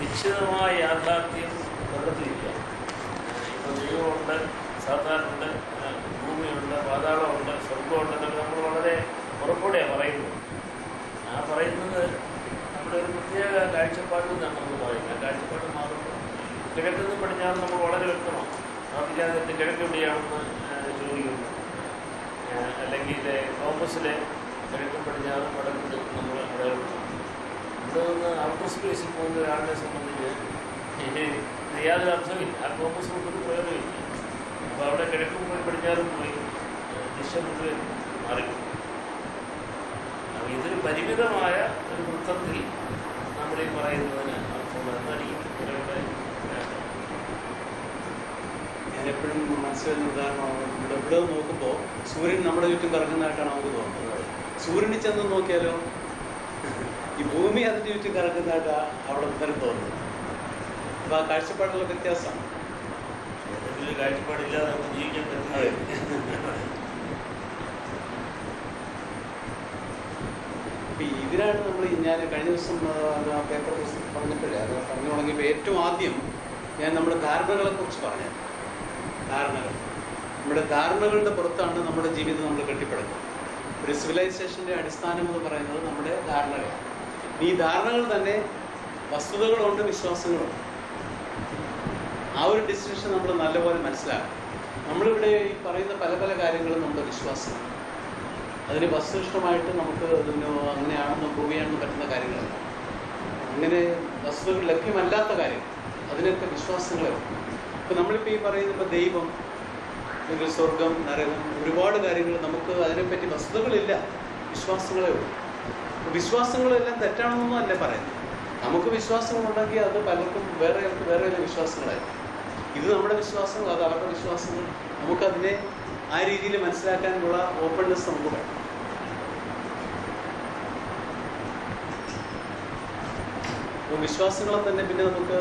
നിശ്ചിതമായ യാഥാർത്ഥ്യം വെള്ളത്തിലില്ല. ഇപ്പോൾ ദൈവമുണ്ട്, സാധാരണ ഭൂമിയുണ്ട്, പാതാളമുണ്ട്, സ്വർഗമുണ്ട് എന്നൊക്കെ നമ്മൾ വളരെ ഉറപ്പോടെയാണ് പറയുന്നത്. ആ പറയുന്നത് നമ്മുടെ ഒരു പ്രത്യേക കാഴ്ചപ്പാടിൽ നിന്നാണ് നമ്മൾ പറയുന്നത്. ആ കാഴ്ചപ്പാട് മാറുമ്പോൾ കിഴക്കിൽ നിന്ന് പടിഞ്ഞാറ് നമ്മൾ വളരെ വ്യക്തമാണ്. പ്രാർത്ഥിക്കാതെ കിഴക്ക് എവിടെയാണെന്ന് ചോദിക്കുന്നു. അല്ലെങ്കിൽ കോമ്പസിലെ കിഴക്കും പടിഞ്ഞാറും വടക്ക് നമ്മൾ അടയാളപ്പെടുത്തും. ഇവിടെ നിന്ന് ഔട്ടർ സ്പേസിൽ പോകുന്ന ഒരാളിനെ സംബന്ധിച്ച് യാതൊരു അർത്ഥമില്ല. ആ കോമ്പസ് കൊണ്ടൊരു പ്രയോജനമില്ല. അപ്പോൾ അവിടെ കിഴക്കും പോയി പടിഞ്ഞാറും പോയി ദിശ മുഴുവൻ മാറി. അപ്പോൾ ഇതൊരു പരിമിതമായ ഒരു വൃത്തത്തിൽ നമ്മുടെ ഈ പറയുന്നതിന് അർത്ഥമായിരിക്കും. ഞാനെപ്പോഴും മനസ്സിലാക്കുന്ന ഉദാഹരണമാണ്, ഇവിടെ നോക്കുമ്പോൾ സൂര്യൻ നമ്മുടെ ചുറ്റും കറങ്ങുന്നതായിട്ടാണ് നമുക്ക് തോന്നുന്നത്. സൂര്യനിൽ ചെന്ന് നോക്കിയാലോ ഈ ഭൂമി അതിൻ്റെ ചുറ്റും കറങ്ങുന്നതായിട്ടാണ് അവിടെ തന്നെ തോന്നുന്നത്. അപ്പോൾ ആ കാഴ്ചപ്പാടുള്ള വ്യത്യാസമാണ്. കാഴ്ചപ്പാടില്ലാതെ നമുക്ക് ജീവിക്കാൻ പറ്റുന്നത്. ഇതിനാണ് നമ്മൾ ഞാൻ കഴിഞ്ഞ ദിവസം ആ പേപ്പർ പുസ്തകം പറഞ്ഞപ്പോഴേ അത് പറഞ്ഞു തുടങ്ങിയപ്പോൾ ഏറ്റവും ആദ്യം ഞാൻ നമ്മുടെ ധാരണകളെക്കുറിച്ച് പറഞ്ഞു. ധാരണകൾ, നമ്മുടെ ധാരണകളുടെ പുറത്താണ് നമ്മുടെ ജീവിതം നമ്മൾ കെട്ടിപ്പടുക്കുന്നത്. ഒരു സിവിലൈസേഷൻ്റെ അടിസ്ഥാനം എന്ന് പറയുന്നത് നമ്മുടെ ധാരണകളാണ്. ഈ ധാരണകൾ തന്നെ വസ്തുതകളുണ്ട്, വിശ്വാസങ്ങളുണ്ട്. ആ ഒരു ഡിസ്റ്റിങ്ഷൻ നമ്മൾ നല്ലപോലെ മനസ്സിലാക്കണം. നമ്മളിവിടെ ഈ പറയുന്ന പല പല കാര്യങ്ങളും നമ്മുടെ വിശ്വാസമാണ്. അതിന് വസ്തുനിഷ്ഠമായിട്ട് നമുക്ക് അങ്ങനെയാണെന്ന് പ്രൂവ് ചെയ്യാൻ പറ്റുന്ന കാര്യങ്ങളല്ല. അങ്ങനെ വസ്തുതകൾ ലഭ്യമല്ലാത്ത കാര്യം, അതിനൊക്കെ വിശ്വാസങ്ങളെ ഉണ്ട്. ഇപ്പം നമ്മളിപ്പോൾ ഈ പറയുന്ന ഇപ്പോൾ ദൈവം, അല്ലെങ്കിൽ സ്വർഗം, നരകം, ഒരുപാട് കാര്യങ്ങൾ നമുക്ക് അതിനെപ്പറ്റി വസ്തുതകളില്ല, വിശ്വാസങ്ങളെ ഉള്ളൂ. വിശ്വാസങ്ങളെല്ലാം തെറ്റാണെന്നൊന്നും അല്ല പറയുന്നത്. നമുക്ക് വിശ്വാസങ്ങളുണ്ടെങ്കിൽ അത് പലർക്കും വേറെ വിശ്വാസങ്ങളായിരിക്കും. ഇത് നമ്മുടെ വിശ്വാസങ്ങൾ, അത് അവരുടെ വിശ്വാസങ്ങൾ. നമുക്കതിനെ ആ രീതിയിൽ മനസ്സിലാക്കാനുള്ള ഓപ്പൺനെസ് നമുക്ക് വേണം. വിശ്വാസങ്ങളെ തന്നെ പിന്നെ നമുക്ക്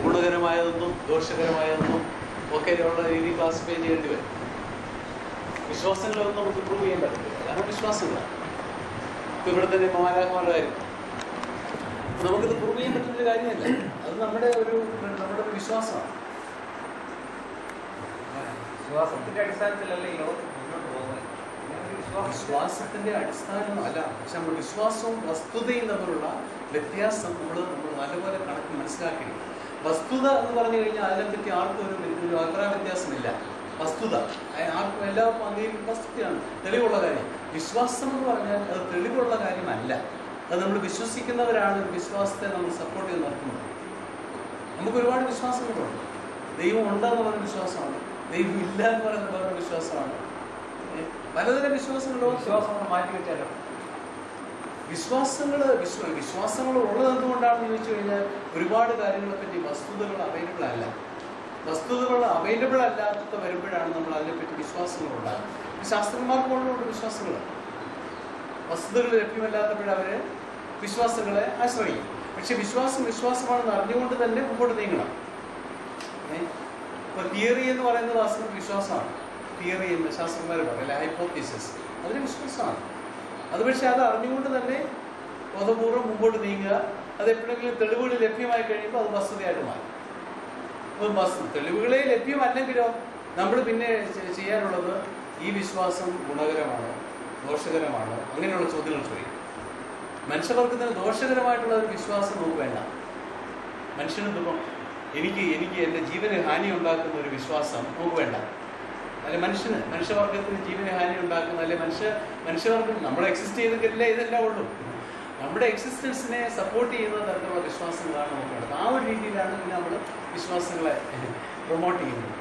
ഗുണകരമായതെന്നും ദോഷകരമായതെന്നും ഒക്കെ ഉള്ള രീതിയിൽ ക്ലാസിഫൈ ചെയ്യേണ്ടി വരും. വിശ്വാസങ്ങളൊന്നും നമുക്ക് പ്രൂവ് ചെയ്യാൻ പറ്റത്തില്ല, കാരണം വിശ്വാസങ്ങളാണ്. ഇപ്പം ഇവിടെ തന്നെ മാലാഖമാരുടെ കാര്യം നമുക്കിത് പ്രൂവ് ചെയ്യാൻ പറ്റുന്നൊരു കാര്യമല്ല. അത് നമ്മുടെ ഒരു വിശ്വാസമാണ്. വിശ്വാസത്തിന്റെ അടിസ്ഥാനത്തിലല്ലേ ഈ ലോകത്ത് മുന്നോട്ട് പോകുന്നത്? വിശ്വാസത്തിന്റെ അടിസ്ഥാനം അല്ല, പക്ഷെ നമ്മൾ വിശ്വാസവും വസ്തുതയും തമ്മിലുള്ള വ്യത്യാസം നമ്മൾ നല്ലപോലെ കണക്ക് മനസ്സിലാക്കി. വസ്തുത എന്ന് പറഞ്ഞു കഴിഞ്ഞാൽ അതിനെപ്പറ്റി ആർക്കും ഒരു അഭിപ്രായ വ്യത്യാസമില്ല. വസ്തുത ആർക്കും എല്ലാവർക്കും അംഗീകരിക്കുന്ന വസ്തുതയാണ്, തെളിവുള്ള കാര്യം. വിശ്വാസം എന്ന് പറഞ്ഞാൽ അത് തെളിവുള്ള കാര്യമല്ല. അത് നമ്മൾ വിശ്വസിക്കുന്നവരാണ് വിശ്വാസത്തെ നമ്മൾ സപ്പോർട്ട് ചെയ്ത് നടത്തുന്നത്. നമുക്ക് ഒരുപാട് വിശ്വാസങ്ങളുണ്ട്. ദൈവം ഉണ്ടെന്ന് പറയുന്ന വിശ്വാസമാണ്, ദൈവം ഇല്ല എന്ന് പറയുന്ന വേറെ വിശ്വാസമാണ്. പലതരം വിശ്വാസങ്ങളോ വിശ്വാസങ്ങൾ മാറ്റി വെച്ചാലോ വിശ്വാസങ്ങൾ ഉള്ളത് എന്തുകൊണ്ടാണെന്ന് ചോദിച്ചു കഴിഞ്ഞാൽ ഒരുപാട് കാര്യങ്ങളെപ്പറ്റി വസ്തുതകൾ അവൈലബിൾ അല്ല. വസ്തുതകൾ അവൈലബിൾ അല്ലാത്ത വരുമ്പോഴാണ് നമ്മൾ അതിനെപ്പറ്റി വിശ്വാസങ്ങൾ ഉണ്ടാകുന്നത്. ശാസ്ത്രന്മാർക്കുള്ള വിശ്വാസങ്ങൾ, വസ്തുതകൾ ലഭ്യമല്ലാത്തപ്പോഴവര് വിശ്വാസങ്ങളെ ആശ്രയിക്കും. പക്ഷെ വിശ്വാസമാണെന്ന് അറിഞ്ഞുകൊണ്ട് തന്നെ മുമ്പോട്ട് നീങ്ങണം. ഇപ്പൊ തിയറി എന്ന് പറയുന്നത് വാസ്തവ വിശ്വാസമാണ്. തിയറി എന്ന് ശാസ്ത്രന്മാർ പറയില്ല, ഹൈപ്പോത്തീസിസ്, അതൊരു വിശ്വാസമാണ്. അത് പക്ഷെ അത് അറിഞ്ഞുകൊണ്ട് തന്നെ ബോധപൂർവ്വം മുമ്പോട്ട് നീങ്ങുക. അത് എപ്പോഴെങ്കിലും തെളിവുകൾ ലഭ്യമായി കഴിയുമ്പോൾ അത് വസ്തുതയായിട്ട് മാറും. തെളിവുകളെ ലഭ്യമല്ലെങ്കിലോ നമ്മൾ പിന്നെ ചെയ്യാനുള്ളത് ഈ വിശ്വാസം ഗുണകരമാണോ ദോഷകരമാണോ അങ്ങനെയുള്ള ചോദ്യങ്ങൾ ചോദിക്കും. മനുഷ്യവർഗത്തിന് ദോഷകരമായിട്ടുള്ള ഒരു വിശ്വാസം നമുക്ക് വേണ്ട. മനുഷ്യനെന്തിപ്പം എനിക്ക് എൻ്റെ ജീവന് ഹാനി ഉണ്ടാക്കുന്ന ഒരു വിശ്വാസം നമുക്ക് വേണ്ട. അല്ലെ മനുഷ്യവർഗത്തിന് ജീവന് ഹാനി ഉണ്ടാക്കുന്ന അല്ലെ മനുഷ്യവർഗം നമ്മൾ എക്സിസ്റ്റ് ചെയ്തിട്ടില്ല ഇതെല്ലാം ഉള്ളൂ. നമ്മുടെ എക്സിസ്റ്റൻസിനെ സപ്പോർട്ട് ചെയ്യുന്ന തരത്തിലുള്ള വിശ്വാസങ്ങളാണ് നമുക്ക് വേണ്ടത്. ആ ഒരു രീതിയിലാണ് പിന്നെ നമ്മൾ വിശ്വാസങ്ങളെ പ്രൊമോട്ട് ചെയ്യുന്നത്.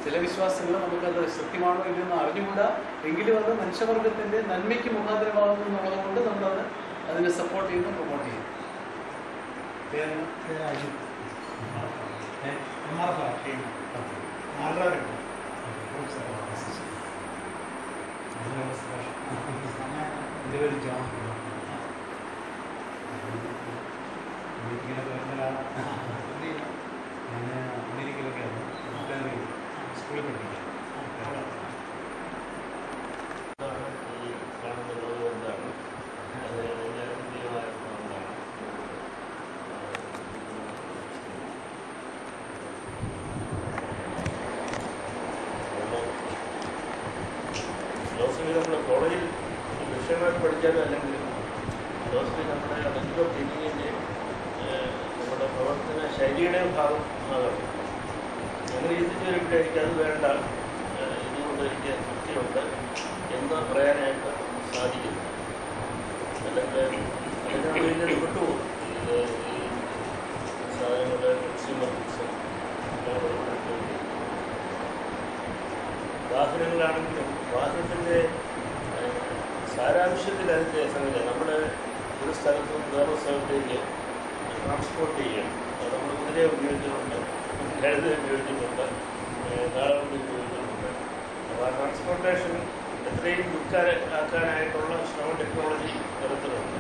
ചില വിശ്വാസങ്ങൾ നമുക്കത് സത്യമാണോ ഇല്ലെന്ന് അറിഞ്ഞുകൂടാ, എങ്കിലും അത് മനുഷ്യവർഗത്തിൻ്റെ നന്മയ്ക്ക് മുഖാന്തരമാകുന്നു എന്നുള്ളത് കൊണ്ട് നമ്മളത് അതിനെ സപ്പോർട്ട് ചെയ്യുന്നു, പ്രൊമോട്ട് ചെയ്യുന്നു. എൻ്റെ പേര് ജോൺ. ഞാൻ അമേരിക്കയിലൊക്കെയാണ് സ്കൂളിൽ പഠിക്കുന്നത്. ഫിലോസഫി നമ്മുടെ കോളേജിൽ വിഷയമായിട്ട് പഠിച്ചാലും അല്ലെങ്കിലും ഫിലോസഫി നമ്മുടെ മെത്തഡ് ഓഫ് തിങ്കിങ്ങിൻ്റെ നമ്മുടെ പ്രവർത്തന ശൈലിയുടെയും ഭാഗം ആകണം. അങ്ങനെ ചിന്തിച്ച് വരുമ്പോൾ എനിക്കത് വേണ്ട, ഇതുകൊണ്ട് എനിക്ക് തൃപ്തിയുണ്ട് എന്ന് പറയാനായിട്ട് സാധിക്കുന്നു. അല്ലെങ്കിൽ അതിനെ വിട്ടുപോകും. ഇത് ഈ സാധനങ്ങളുടെ കൺസ്യൂമറിസം വാഹനങ്ങളാണെങ്കിലും വാഹനത്തിൻ്റെ സാരാംശത്തിൽ അതിൻ്റെ സംഗതി നമ്മുടെ ഒരു സ്ഥലത്ത് നിന്ന് വേറെ സ്ഥലത്തേക്ക് ട്രാൻസ്പോർട്ട് ചെയ്യണം. നമ്മൾ കുതിരയെ ഉപയോഗിക്കുന്നുണ്ട്, കഴുത ഉപയോഗിക്കുന്നുണ്ട്, കാളവണ്ടി ഉപയോഗിക്കുന്നുണ്ട്. അപ്പോൾ ആ ട്രാൻസ്പോർട്ടേഷൻ എത്രയും ആക്കാനായിട്ടുള്ള ശ്രമം ടെക്നോളജി തരത്തിലുണ്ട്.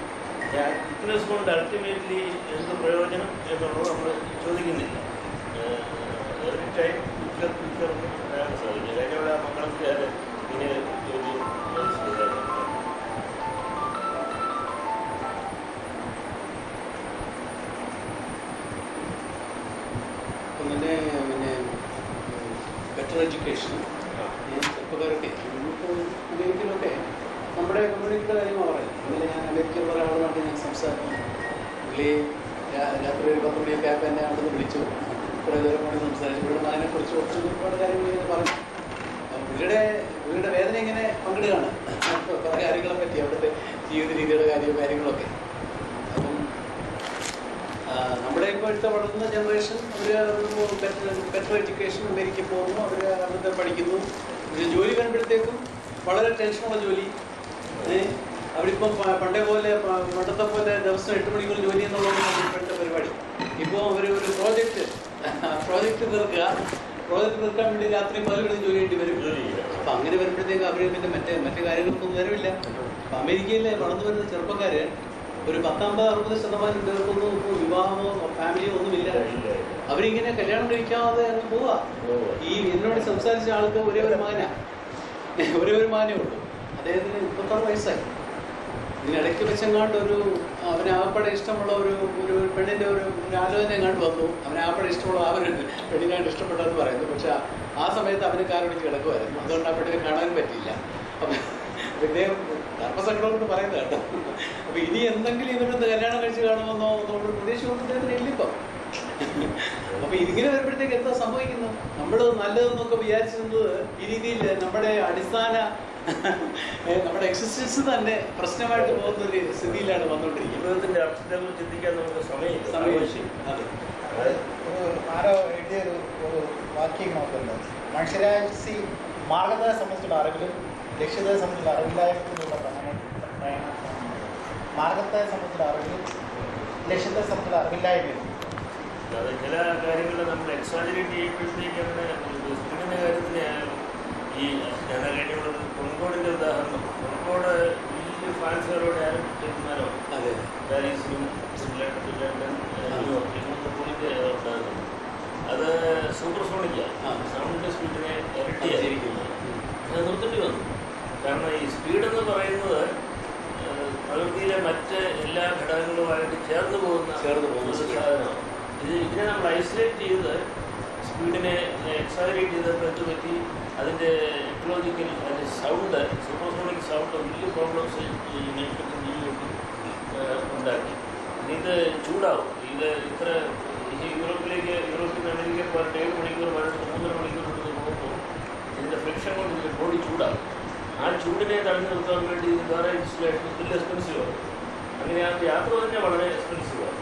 ആ ക്വിക്നെസ് കൊണ്ട് അൾട്ടിമേറ്റ്ലി എന്ത് പ്രയോജനം എന്നുള്ളത് നമ്മൾ ചോദിക്കുന്നില്ല. എവറി ടൈം ക്വിക്കർ പറയാൻ സാധിക്കും. കഴിഞ്ഞ മംഗളത്തിൽ അത് ഇങ്ങനെ ജോലി ചെയ്തായിരുന്നു. പിന്നെ ബെറ്റർ എഡ്യൂക്കേഷൻ ചെറുപ്പക്കാരൊക്കെ നമുക്ക് അമേരിക്കയിലൊക്കെ നമ്മുടെ കമ്മ്യൂണിറ്റിയുടെ കാര്യമാണ് പറയുന്നത്. ഇന്നലെ ഞാൻ അമേരിക്കയിലുള്ള ഒരാളുമായിട്ട് ഞാൻ സംസാരിക്കുന്നു. പുള്ളി രാത്രി ഒരു 10 മണിയൊക്കെ ആയപ്പോൾ എന്നെ അവിടെ നിന്ന് വിളിച്ചു. കുറേ ദൂരം കൊണ്ട് സംസാരിച്ചു. പുള്ളിയുടെ അതിനെക്കുറിച്ച് ഒരുപാട് കാര്യങ്ങൾ ഇങ്ങനെ പറഞ്ഞു. പുള്ളിയുടെ വേദന ഇങ്ങനെ പങ്കിടുകയാണ് പല കാര്യങ്ങളെ പറ്റി, അവിടുത്തെ ജീവിത രീതിയുടെ കാര്യങ്ങളൊക്കെ. അപ്പം നമ്മുടെ ഇപ്പോഴത്തെ വളർന്ന ജനറേഷൻ അവർ ബെറ്റർ എഡ്യൂക്കേഷൻ അമേരിക്കയിൽ പോകുന്നു, അവർ അവിടുത്തെ പഠിക്കുന്നു. ജോലി വരുമ്പോഴത്തേക്കും വളരെ ടെൻഷനുള്ള ജോലി. അവരിപ്പം പണ്ടത്തെ പോലെ ദിവസം 8 മണിക്കൂർ ജോലി എന്നുള്ളതാണ് ഇപ്പോഴത്തെ പരിപാടി. ഇപ്പോൾ അവർ ഒരു പ്രോജക്റ്റ് തീർക്കാൻ വേണ്ടി രാത്രി 10 മണി ജോലി വേണ്ടി വരും. അപ്പം അങ്ങനെ വരുമ്പോഴത്തേക്ക് അവർ പിന്നെ മറ്റു കാര്യങ്ങൾക്കൊന്നും വരവില്ല. അപ്പം അമേരിക്കയിലെ വളർന്നു വരുന്ന ചെറുപ്പക്കാർ ഒരു 50-60% പേർക്കൊന്നും ഇപ്പോൾ വിവാഹമോ ഫാമിലിയോ ഒന്നുമില്ല. അവരിങ്ങനെ കല്യാണം കഴിക്കാതെ അങ്ങ് പോവാ. ഈ എന്നോട് സംസാരിച്ച ആൾക്ക് ഒരേ ഒരു മകനേ ഉള്ളൂ. അദ്ദേഹത്തിന് 36 വയസ്സായി. ഇതിനിടയ്ക്ക് വെച്ചെങ്ങാണ്ട് അവനാകപ്പാടെ ഇഷ്ടമുള്ള ഒരു പെണ്ണിൻ്റെ ഒരു ആലോചന എങ്ങാണ്ട് വന്നു. അവനാകപ്പാടെ ഇഷ്ടമുള്ള ആ ഒരു പെണ്ണിനായിട്ട് ഇഷ്ടപ്പെട്ടതെന്ന് പറയുന്നു. പക്ഷെ ആ സമയത്ത് അവന് കാലൊടിച്ച് കിടക്കുമായിരുന്നു. അതുകൊണ്ട് ആ പെണ്ണിനെ കാണാൻ പറ്റിയില്ല. അപ്പം ഇദ്ദേഹം ധർമ്മസങ്കടം കൊണ്ട് പറയുന്നത് കേട്ടോ. അപ്പം ഇനി എന്തെങ്കിലും ഇവരൊന്ന് കല്യാണം കഴിച്ച് കാണുമെന്നോ നമ്മൾ പ്രതീക്ഷിച്ചുകൊണ്ട് ഇദ്ദേഹത്തിന് ഇല്ലിപ്പം. അപ്പം ഇതിങ്ങനെ വരുമ്പോഴത്തേക്ക് എന്താ സംഭവിക്കുന്നത്? നമ്മൾ നല്ലതെന്നൊക്കെ വിചാരിച്ചിരുന്നത് ഈ രീതിയിൽ നമ്മുടെ നമ്മുടെ എക്സിസ്റ്റൻസ് തന്നെ പ്രശ്നമായിട്ട് പോകുന്ന ഒരു സ്ഥിതിയിലാണ് വന്നുകൊണ്ടിരിക്കുന്നത്. ജീവിതത്തിന്റെ അർത്ഥത്തെക്കുറിച്ച് ചിന്തിക്കാൻ നമുക്ക് സമയം. ആരോ എഴുതിയ ഒരു വാക്യം നോക്കുന്നത് മനുഷ്യരാശി മാർഗത്തെ സംബന്ധിച്ചുള്ള അറിവിലും ലക്ഷ്യത്തെ സംബന്ധിച്ചുള്ള അറിവില്ലായ്മത്തിലുള്ള മാർഗത്തെ സംബന്ധിച്ചുള്ള അറിവിലും ലക്ഷ്യത്തെ സംബന്ധിച്ചുള്ള അറിവില്ലായ്മയും. അത് ചില കാര്യങ്ങൾ നമ്മൾ എക്സാജറേറ്റ് ചെയ്യുമ്പോഴത്തേക്ക് അങ്ങനെ സ്പിരിറ്റിൻ്റെ കാര്യത്തിലായാലും ഈ ഞാൻ കഴിഞ്ഞുള്ള കോൺകോഡിൻ്റെ ഉദാഹരണം, കോൺകോഡ് വലിയ ഫാൻസുകളോടെ ആരും ചെറുമാരോ പാരീസിലും ലണ്ടൻ ന്യൂയോർക്ക് ഇങ്ങനത്തെ പോയിന്റ് ഉണ്ടാകുന്നത്. അത് സൂപ്പർസോണിക്കാണ്. സൗണ്ടിൻ്റെ സ്പീഡിനെ ഇരട്ടിയായിരിക്കുന്നു. അത് നിർത്തേണ്ടി വന്നു. കാരണം ഈ സ്പീഡെന്ന് പറയുന്നത് പ്രകൃതിയിലെ മറ്റ് എല്ലാ ഘടകങ്ങളുമായിട്ട് ചേർന്ന് പോകുന്ന സാധനമാണ്. ഇതിനെ നമ്മൾ ഐസൊലേറ്റ് ചെയ്ത് സ്പീഡിനെ എക്സാജറേറ്റ് ചെയ്തപ്പോൾ പറ്റി അതിൻ്റെ എക്കോളജിക്കൽ അതിൻ്റെ സൗണ്ട് സൂപ്പർസോണിക് സൗണ്ട് വലിയ പ്രോബ്ലംസ് ഈ മനുഷ്യർക്ക് ജീവിതത്തിൽ ഉണ്ടാക്കി. ഇത് ചൂടാവും. ഇത് ഇത്ര യൂറോപ്പിൽ അമേരിക്കയിൽ 7 മണിക്കൂർ 3 മണിക്കൂർ പോകുമ്പോൾ ഇതിൻ്റെ ഫ്രിക്ഷൻ കൊണ്ട് ഇതിൻ്റെ ബോഡി ചൂടാവും. ആ ചൂടിനെ തടഞ്ഞു നിർത്താൻ വേണ്ടി ഇത് വേറെ ഇൻസ്റ്റലേഷൻ വലിയ എക്സ്പെൻസീവാണ്. അങ്ങനെ ആ യാത്ര തന്നെ വളരെ എക്സ്പെൻസീവാണ്.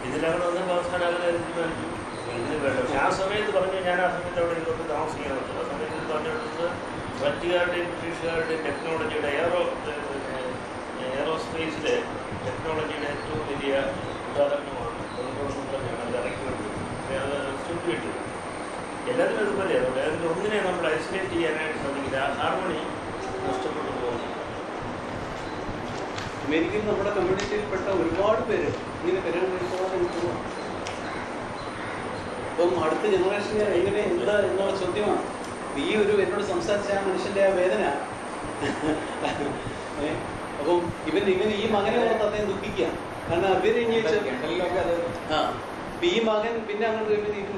ഇതിനങ്ങനെ ഒന്നും അവസാനം അങ്ങനെ തീരുമാനിച്ചു ഇതിന് വേണ്ട. പക്ഷെ ആ സമയത്ത് പറഞ്ഞു ഞാൻ ആ സമയത്ത് അവിടെ ഇതൊക്കെ താമസിക്കാൻ പറ്റില്ല. ആ സമയത്ത് പറഞ്ഞിടത്ത് ഫ്രഞ്ചുകാരുടെയും ബ്രിട്ടീഷുകാരുടെയും ടെക്നോളജിയുടെ എയറോസ്പേസിലെ ടെക്നോളജിയുടെ ഏറ്റവും വലിയ ഉദാഹരണമാണ്. അതുകൊണ്ടൊന്നും പറഞ്ഞാണ് അത് ഇറക്കി വേണ്ടത്. അത് ചുറ്റുവിട്ടു. എല്ലാത്തിനും അതുപോലെ അതുകൊണ്ട് അതിൻ്റെ ഒന്നിനെ നമ്മൾ ഐസൊലേറ്റ് ചെയ്യാനായിട്ട് ശ്രമിക്കില്ല. ആ ഹാർമണി നഷ്ടപ്പെട്ടു പോകുന്നു. അമേരിക്കയിൽ നമ്മുടെ കമ്മ്യൂണിറ്റിയിൽപ്പെട്ട ഒരുപാട് പേര് ഇങ്ങനെ കല്യാണം കഴിച്ചോളാൻ എനിക്ക് തോന്നുന്നു. അപ്പം അടുത്ത ജനറേഷന് എങ്ങനെ എന്താ എന്നുള്ള ചോദ്യമാണ്. ഈ ഒരു എന്നോട് സംസാരിച്ച ആ മനുഷ്യൻ്റെ ആ വേദന. അപ്പം ഇവൻ ഈ മകനെ ഓർത്ത് അദ്ദേഹം ദുഃഖിക്കുക. കാരണം ഈ മകൻ പിന്നെ അങ്ങോട്ട്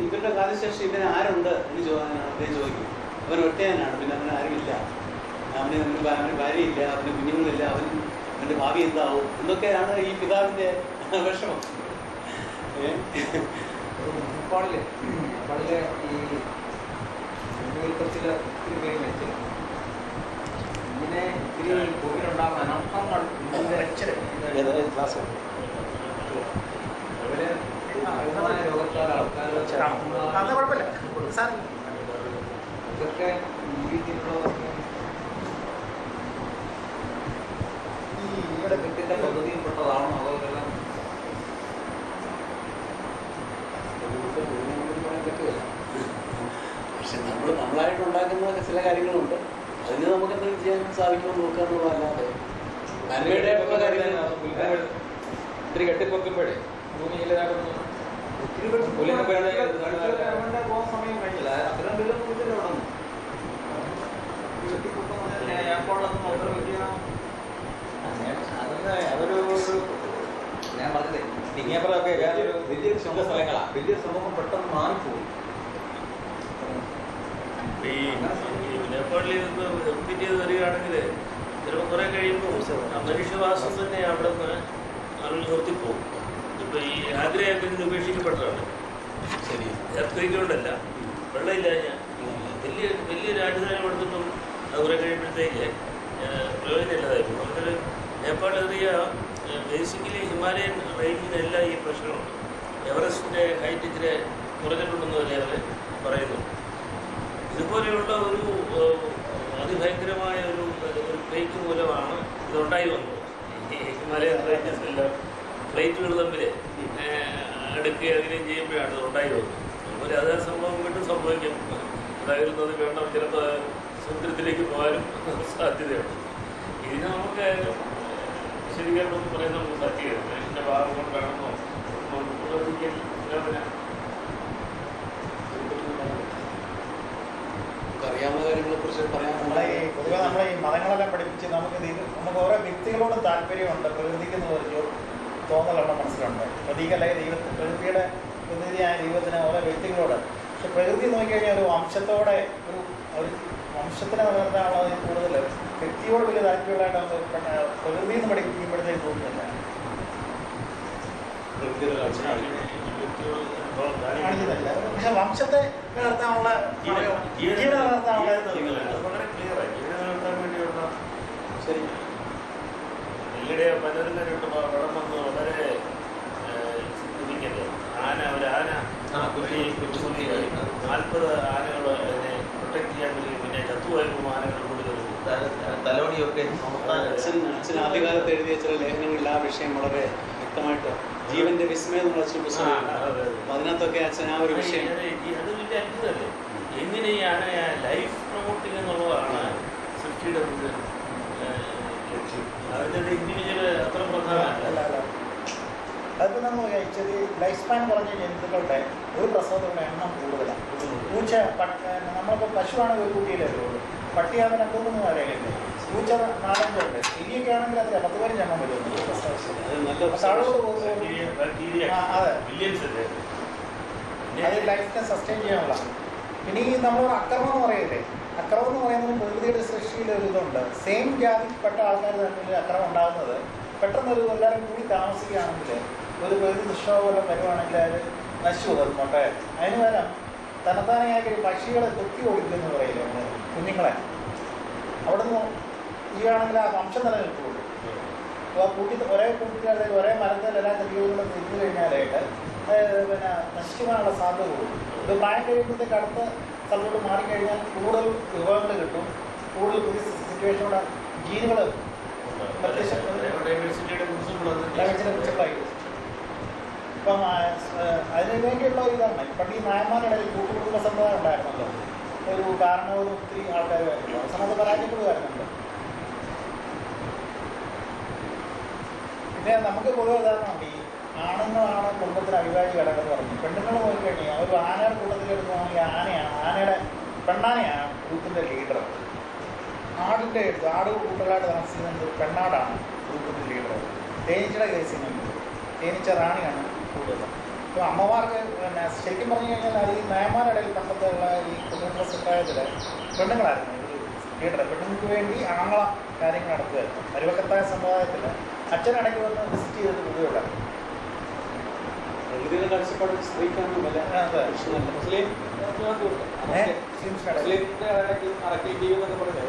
ഇവരുടെ കാലശേഷം ഇവന് ആരുണ്ട് എന്ന് അദ്ദേഹം ചോദിക്കും. അവൻ ഒറ്റയാനാണ്, പിന്നെ അവന് ആരുമില്ല, അവന് ഭാര്യയില്ല, അവന് കുഞ്ഞുങ്ങളില്ല, അവൻ്റെ ഭാവി എന്താവും എന്നൊക്കെയാണ് ഈ പിതാവിൻ്റെ വിഷമം. നേപ്പാളിലെ ഈ ഒത്തിരി പേര് മരിച്ചു. ഇങ്ങനെ ഒത്തിരി കോവിലുണ്ടാകുന്ന അനർത്ഥങ്ങൾ അവര് രോഗത്താൽ ആൾക്കാർ ഇതൊക്കെ ഈ രീതിയിലുള്ളതൊക്കെ ഈ ഈയുടെ കെട്ടിന്റെ പദ്ധതിയിൽപ്പെട്ടതാണോ അതോ ഇതെല്ലാം പക്ഷെ നമ്മളായിട്ട് ഉണ്ടാക്കുന്ന ചില കാര്യങ്ങളുണ്ട്. അതിന് നമുക്ക് എന്തെങ്കിലും ചെയ്യാൻ സാധിക്കുമെന്ന് നോക്കാന്നുള്ളതല്ലാതെ നന്മയുടെയായിട്ടുള്ള കാര്യങ്ങൾ ഒത്തിരി കെട്ടിപ്പൊക്കുമ്പോഴേ ഭൂമിയിലാകുന്നു ഒത്തിരി പോകാൻ സമയം കഴിഞ്ഞില്ല. അത്രയും പേരും വീട്ടിൽ ഉടന്നു അതൊരു ഞാൻ പറഞ്ഞതേ തിങ്ങിയപ്പോഴൊക്കെ വലിയൊരു സ്ഥലങ്ങളാണ്. വലിയൊരു സമൂഹം പെട്ടെന്ന് മാറിപ്പോയി. ഈ നേപ്പാളിൽ നിന്ന് റിപ്പീറ്റ് ചെയ്ത് വരികയാണെങ്കിൽ ചിലപ്പോൾ കുറേ കഴിയുമ്പോൾ ആ മനുഷ്യവാസം തന്നെ അവിടെ നിന്ന് ആളുകൾ നിർത്തിപ്പോകും. ഇപ്പം ഈ ആഗ്രഹമൊക്കെ ഇതിന് ഉപേക്ഷിക്കപ്പെട്ടതാണ്. ശരി, എർത്തറിക്കൊണ്ടല്ല, വെള്ളമില്ലാഞ്ഞ വലിയ വലിയ രാജധാനി എടുത്തിട്ടും അത് കുറേ കഴിയുമ്പോഴത്തേക്ക് പ്രയോജനമില്ലാതായിരുന്നു. നമുക്കൊരു നേപ്പാൾ ഏറിയ ബേസിക്കലി ഹിമാലയൻ റേഞ്ചിനെല്ലാം ഈ പ്രശ്നമുണ്ട്. എവറസ്റ്റിൻ്റെ ഹൈറ്റ് ഇച്ചിരി കുറഞ്ഞിട്ടുണ്ടെന്ന് വരെ അവർ പറയുന്നു. ഇതുപോലെയുള്ള ഒരു അതിഭയങ്കരമായ ഒരു പ്ലേറ്റ് മൂലമാണ് ഇതുണ്ടായി വന്നത്. ഈ ഹിമാലയൻ റേഞ്ചസ് എല്ലാം പ്ലേറ്റുകൾ തമ്മിൽ അടുക്കുകയും അങ്ങനെയും ചെയ്യുമ്പോഴാണ് ഇത് ഉണ്ടായി വന്നത്. അതുപോലെ അതേ സംഭവം വീണ്ടും സംഭവിക്കും. ഉണ്ടായിരുന്നത് വേണം ചിലപ്പോൾ സമുദ്രത്തിലേക്ക് പോകാനും സാധ്യതയുണ്ട്. ഇതിന് നമുക്ക് ശരിക്കും പറയുന്ന നമുക്ക് സാധ്യതയുണ്ട്. മനുഷ്യൻ്റെ ഭാഗം കൊണ്ടാണെന്നോ പ്രവർത്തിക്കാൻ അറിയാവുന്ന കാര്യങ്ങളെ കുറിച്ച് പറയാൻ പൊതുവെ നമ്മളെ ഈ മതങ്ങളെല്ലാം പഠിപ്പിച്ച് നമുക്ക് ഓരോ വ്യക്തികളോടും താല്പര്യമുണ്ട്. പ്രകൃതിക്കെന്ന് പറഞ്ഞു തോന്നലെണ്ണം മനസ്സിലുണ്ട്. പ്രതീകമല്ല പ്രകൃതിയുടെ പ്രതിനിധിയായ ദൈവത്തിന് ഓരോ വ്യക്തികളോട്. പക്ഷെ പ്രകൃതി നോക്കിക്കഴിഞ്ഞാൽ ഒരു വംശത്തോടെ ഒരു വംശത്തിനെ നിലനിർത്താനുള്ളത് കൂടുതൽ വ്യക്തിയോട് വലിയ താല്പര്യമുള്ളതായിട്ട് പ്രകൃതി എന്ന് പഠിപ്പിക്കുമ്പോഴത്തേക്ക് തോന്നുന്നില്ല. കാണിക്കുന്നില്ല. പക്ഷെ വംശത്തെ നിലനിർത്താനുള്ള ജീവിതം നിലനിർത്താനുള്ള വളരെ ക്ലിയറായി നിലനിർത്താൻ വേണ്ടിയുള്ള ശരി ഈയിടെ പലരും തന്നെ വളം വന്ന് വളരെ സിഗ്നിഫിക്കൻ്റ്. ഒരു ആന 40 ആനകൾ അതിനെ പ്രൊട്ടക്ട് ചെയ്യാൻ വേണ്ടി പിന്നെ ചത്തുപോയപ്പോൾ ആനകൾ കൂടുതൽ തലോടിയൊക്കെ അച്ഛൻ ആദ്യകാലത്ത് എഴുതിയ ചില ലേഖനങ്ങളിൽ ആ വിഷയം വളരെ വ്യക്തമായിട്ട് ജീവന്റെ വിസ്മയം എന്നുള്ള അച്ഛൻ പുസ്തകം. അതിനകത്തൊക്കെ അച്ഛൻ ആ ഒരു വിഷയം അത് വലിയ അത്ഭുതമല്ലേ. എങ്ങനെ ഈ ആന ലൈഫ് പ്രൊമോട്ടിങ് എന്നുള്ളതാണ് സൃഷ്ടിയുടെ ലക്ഷ്യം. അതിൻ്റെ ഇൻഡിവിജ്വൽ അത്ര പ്രധാനമല്ല. അതിപ്പോൾ നമ്മൾ ചെറിയ ലൈഫ് സ്പാൻ കുറഞ്ഞ ജന്തുക്കളുടെ ഒരു പ്രസവത്തിലുള്ള എണ്ണം കൂടുതലാണ്. പൂച്ച നമ്മളിപ്പോൾ പശുവാണെങ്കിൽ ഒരു കുട്ടിയിലേ ഉള്ളൂ. പട്ടിയാകുന്ന 2-3 വരെയല്ലേ. പൂച്ച 4-5 ഉണ്ട്. ഇനിയൊക്കെ ആണെങ്കിൽ അതിൽ 10-15 എണ്ണം വരുന്നു. നല്ല താഴോട്ട് പോകുമ്പോൾ ബാക്ടീരിയ അതെ മില്യൻസ് അല്ലേ. അത് ലൈഫിനെ സസ്റ്റെയിൻ ചെയ്യാനുള്ള. ഇനി നമ്മളൊരു അക്രമം എന്ന് പറയില്ലേ, അക്രമം എന്ന് പറയുന്നത് പ്രകൃതിയുടെ സൃഷ്ടിയിൽ ഒരു ഇതുണ്ട്. സെയിം ജാതിപ്പെട്ട ആൾക്കാർ തമ്മിൽ അക്രമം ഉണ്ടാകുന്നത് പെട്ടെന്നൊരു എല്ലാവരും കൂടി താമസിക്കുകയാണെങ്കിൽ ഒരു പ്രകൃതി ദുഷ്ടപോലെ വരുവാണെങ്കിൽ അത് നശിച്ചു പോകും മുട്ടയെ. അതിന് പകരം തനത്താനായി പക്ഷികളെ കൊത്തി ഓടിക്കുമെന്ന് പറയില്ലേ നമ്മൾ കുഞ്ഞുങ്ങളെ, അവിടെ നിന്ന് ചെയ്യുകയാണെങ്കിൽ ആ വംശം നിലനിൽക്കുള്ളൂ. അപ്പോൾ ഒരേ കൂട്ടികളുടെ ഒരേ മരത്തിലെല്ലാം തെളിവുകളും തിരിഞ്ഞു കഴിഞ്ഞാലായിട്ട് പിന്നെ നശിക്കുവാനുള്ള സാധ്യത കൂടും. ഇത് പ്രായം കഴിയുമ്പോഴത്തേക്ക് അടുത്ത സ്ഥലത്തോട്ട് മാറിക്കഴിഞ്ഞാൽ കൂടുതൽ വിഭവങ്ങൾ കിട്ടും, കൂടുതൽ പുതിയ സിറ്റുവേഷനോടെ ജീനുകൾ കുറിച്ചുണ്ടായി. ഇപ്പം അതിനു വേണ്ടിയുള്ള ഇതാണ്. പണ്ട് ഈ നായന്മാരുടെ ഇടയിൽ കൂട്ടുകുടുംബ സമ്പ്രദായം ഉണ്ടായിരുന്നല്ലോ. ഒരു കാരണവും ഒത്തിരി ആൾക്കാർ അവസാനത്ത് പരാജയപ്പെടുകയായിരുന്നല്ലോ. പിന്നെ നമുക്ക് പൊതുവെ ഉദാഹരണമുണ്ട്, ഈ ആണുങ്ങളാണ് കുടുംബത്തിന് അവിഭാജ്യ ഘടകമെന്ന് പറഞ്ഞു. പെണ്ണുങ്ങൾ നോക്കിക്കഴിഞ്ഞാൽ ഒരു ആനയുടെ കൂട്ടത്തിലെടുക്കുകയാണെങ്കിൽ ആനയാണ് പെണ്ണാനയാണ് ഗ്രൂപ്പിൻ്റെ ലീഡർ. ആടിൻ്റെ എടുത്ത് ആട് കൂട്ടങ്ങളായിട്ട് താമസിക്കുന്നത് പെണ്ണാടാണ് ഗ്രൂപ്പിൻ്റെ ലീഡർ. തേനീച്ചയുടെ കേസിൽ തേനീച്ച റാണിയാണ് കൂടുതൽ. ഇപ്പോൾ അമ്മമാർക്ക് പിന്നെ ശരിക്കും പറഞ്ഞു കഴിഞ്ഞാൽ അത് ഈ നയന്മാരുടെ ഇടയിൽ പണ്ടത്തുള്ള ഈ കുടുംബ സമുദായത്തിൽ പെണ്ണുങ്ങളായിരുന്നു ലീഡർ. പെണ്ണുങ്ങൾക്ക് വേണ്ടി ആങ്ങള കാര്യങ്ങൾ നടത്തുമായിരുന്നു. അരുവക്കത്തായ സമുദായത്തിൽ അച്ഛനടയ്ക്ക് വന്ന് വിസിറ്റ് ചെയ്തിട്ട് പൊതുവെ പ്രകൃതിയുടെ കാഴ്ചപ്പാട് സ്ത്രീക്കാണ് വില. മുസ്ലിം അറക്കൽ ടീം എന്നൊക്കെ പറഞ്ഞാൽ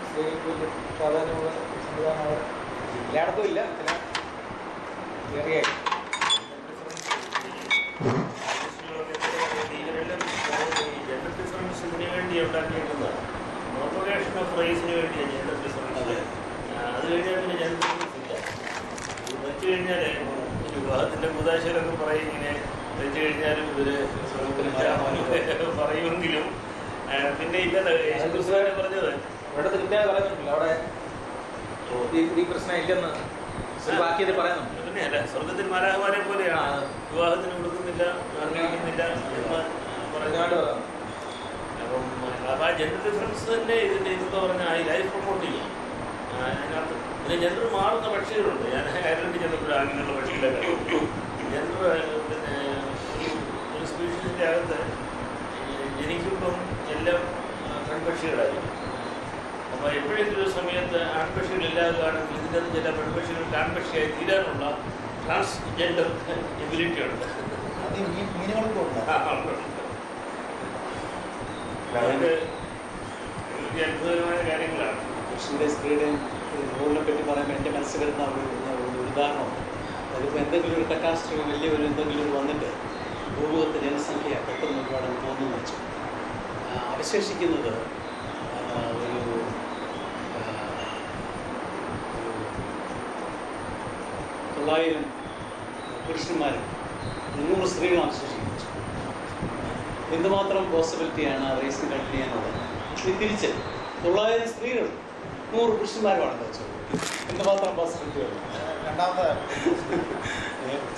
സ്ത്രീകൾക്ക് വലിയ പ്രാധാന്യമുള്ള സംവിധാനം എല്ലായിടത്തും ഇല്ല, ചില ചെറിയ ജെൻഡർ ഡിഫറൻസിന് വേണ്ടി ഉണ്ടാക്കിയിരിക്കുന്നത് പ്രൊപ്പഗേഷൻ ഓഫ് റൈസിന് വേണ്ടിയാണ് ജെൻഡർ ഡിഫറൻസ്. അത് കഴിഞ്ഞാൽ പിന്നെ ജെൻഡർ ഡിഫറൻസ് ഇല്ല. വെച്ച് കഴിഞ്ഞാൽ വിവാഹത്തിൻ്റെ കൂതാശയിലൊക്കെ പറയും ഇങ്ങനെ വെച്ച് കഴിഞ്ഞാലും ഇവർ പറയുമെങ്കിലും പിന്നെ ഇല്ലല്ലോ. യേശുക്രിസ്തുവാണ് പറഞ്ഞത് ഇവിടെ കൃത്യമായി പറയുന്നുണ്ടല്ലോ, അവിടെ ഈ പ്രശ്നം ഇല്ലെന്ന് വാക്യത്തിൽ പറയുന്നുണ്ട്. പിന്നെ അല്ല, സ്വർഗത്തിൽ മാലാഖമാരെ പോലെയാണ് വിവാഹത്തിന് കൊടുക്കുന്നില്ല, അംഗീകരിക്കുന്നില്ല എന്ന് പറയുന്നതായിട്ട് പറയാം. അപ്പം ആ ജെൻഡർ ഡിഫറൻസ് തന്നെ ഇതിൻ്റെ ഇതെന്ന് പറഞ്ഞാൽ ഈ ലൈഫ് പ്രൊമോട്ട് ചെയ്യും. അതിനകത്ത് പിന്നെ ജെൻഡർ മാറുന്ന പക്ഷികളുണ്ട്. ഞാൻ അയർലൻഡിൽ ചെന്നപ്പോൾ അങ്ങനെയുള്ള പക്ഷികളൊക്കെ ജെൻഡർ പിന്നെ ഒരു സ്പീഷീസിൻ്റെ അകത്ത് ജനിക്കുമ്പം എല്ലാം പെൺപക്ഷികളായിരിക്കും. അപ്പോൾ എപ്പോഴെങ്കിലും ഒരു സമയത്ത് ആൺപക്ഷികളില്ലാതാണെങ്കിൽ ഇതിൻ്റെ ചില പെൺപക്ഷികൾക്ക് ആൺപക്ഷിയായി തീരാനുള്ള ട്രാൻസ്ജെൻഡർ എബിലിറ്റി ഉണ്ട്. അത് മീനുകൾക്കുണ്ട്. അതൊക്കെ അത്ഭുതകരമായ കാര്യങ്ങളാണ്. പുരുഷൻ്റെ സ്ത്രീയുടെയും റോളിനെ പറ്റി പറയുമ്പോൾ എൻ്റെ മനസ്സിൽ വരുന്ന ഒരു ഉദാഹരണമാണ്. അതിപ്പോൾ എന്തെങ്കിലും ഒരു കറ്റാസ്ട്രോഫി വലിയൊരു എന്തെങ്കിലും ഒരു വന്നിട്ട് ഭൂമുഖത്തെ ജനസംഖ്യ പെട്ടെന്ന് ഒരുപാട് തോന്നുന്നു വെച്ചു. അവശേഷിക്കുന്നത് ഒരു 900 പുരുഷന്മാരും 100 സ്ത്രീകളും അവശേഷിക്കുന്നു. എന്തുമാത്രം പോസിബിലിറ്റിയാണ് ആ റേസിന് കണ്ടിന്യൂ ചെയ്യാനുള്ളത്. തിരിച്ച് 900 സ്ത്രീകൾ 100 പുരുഷന്മാരുമാണെന്ന് വെച്ചത്. എന്തുമാത്രം പോസിബിലിറ്റികൾ. രണ്ടാമത്തെ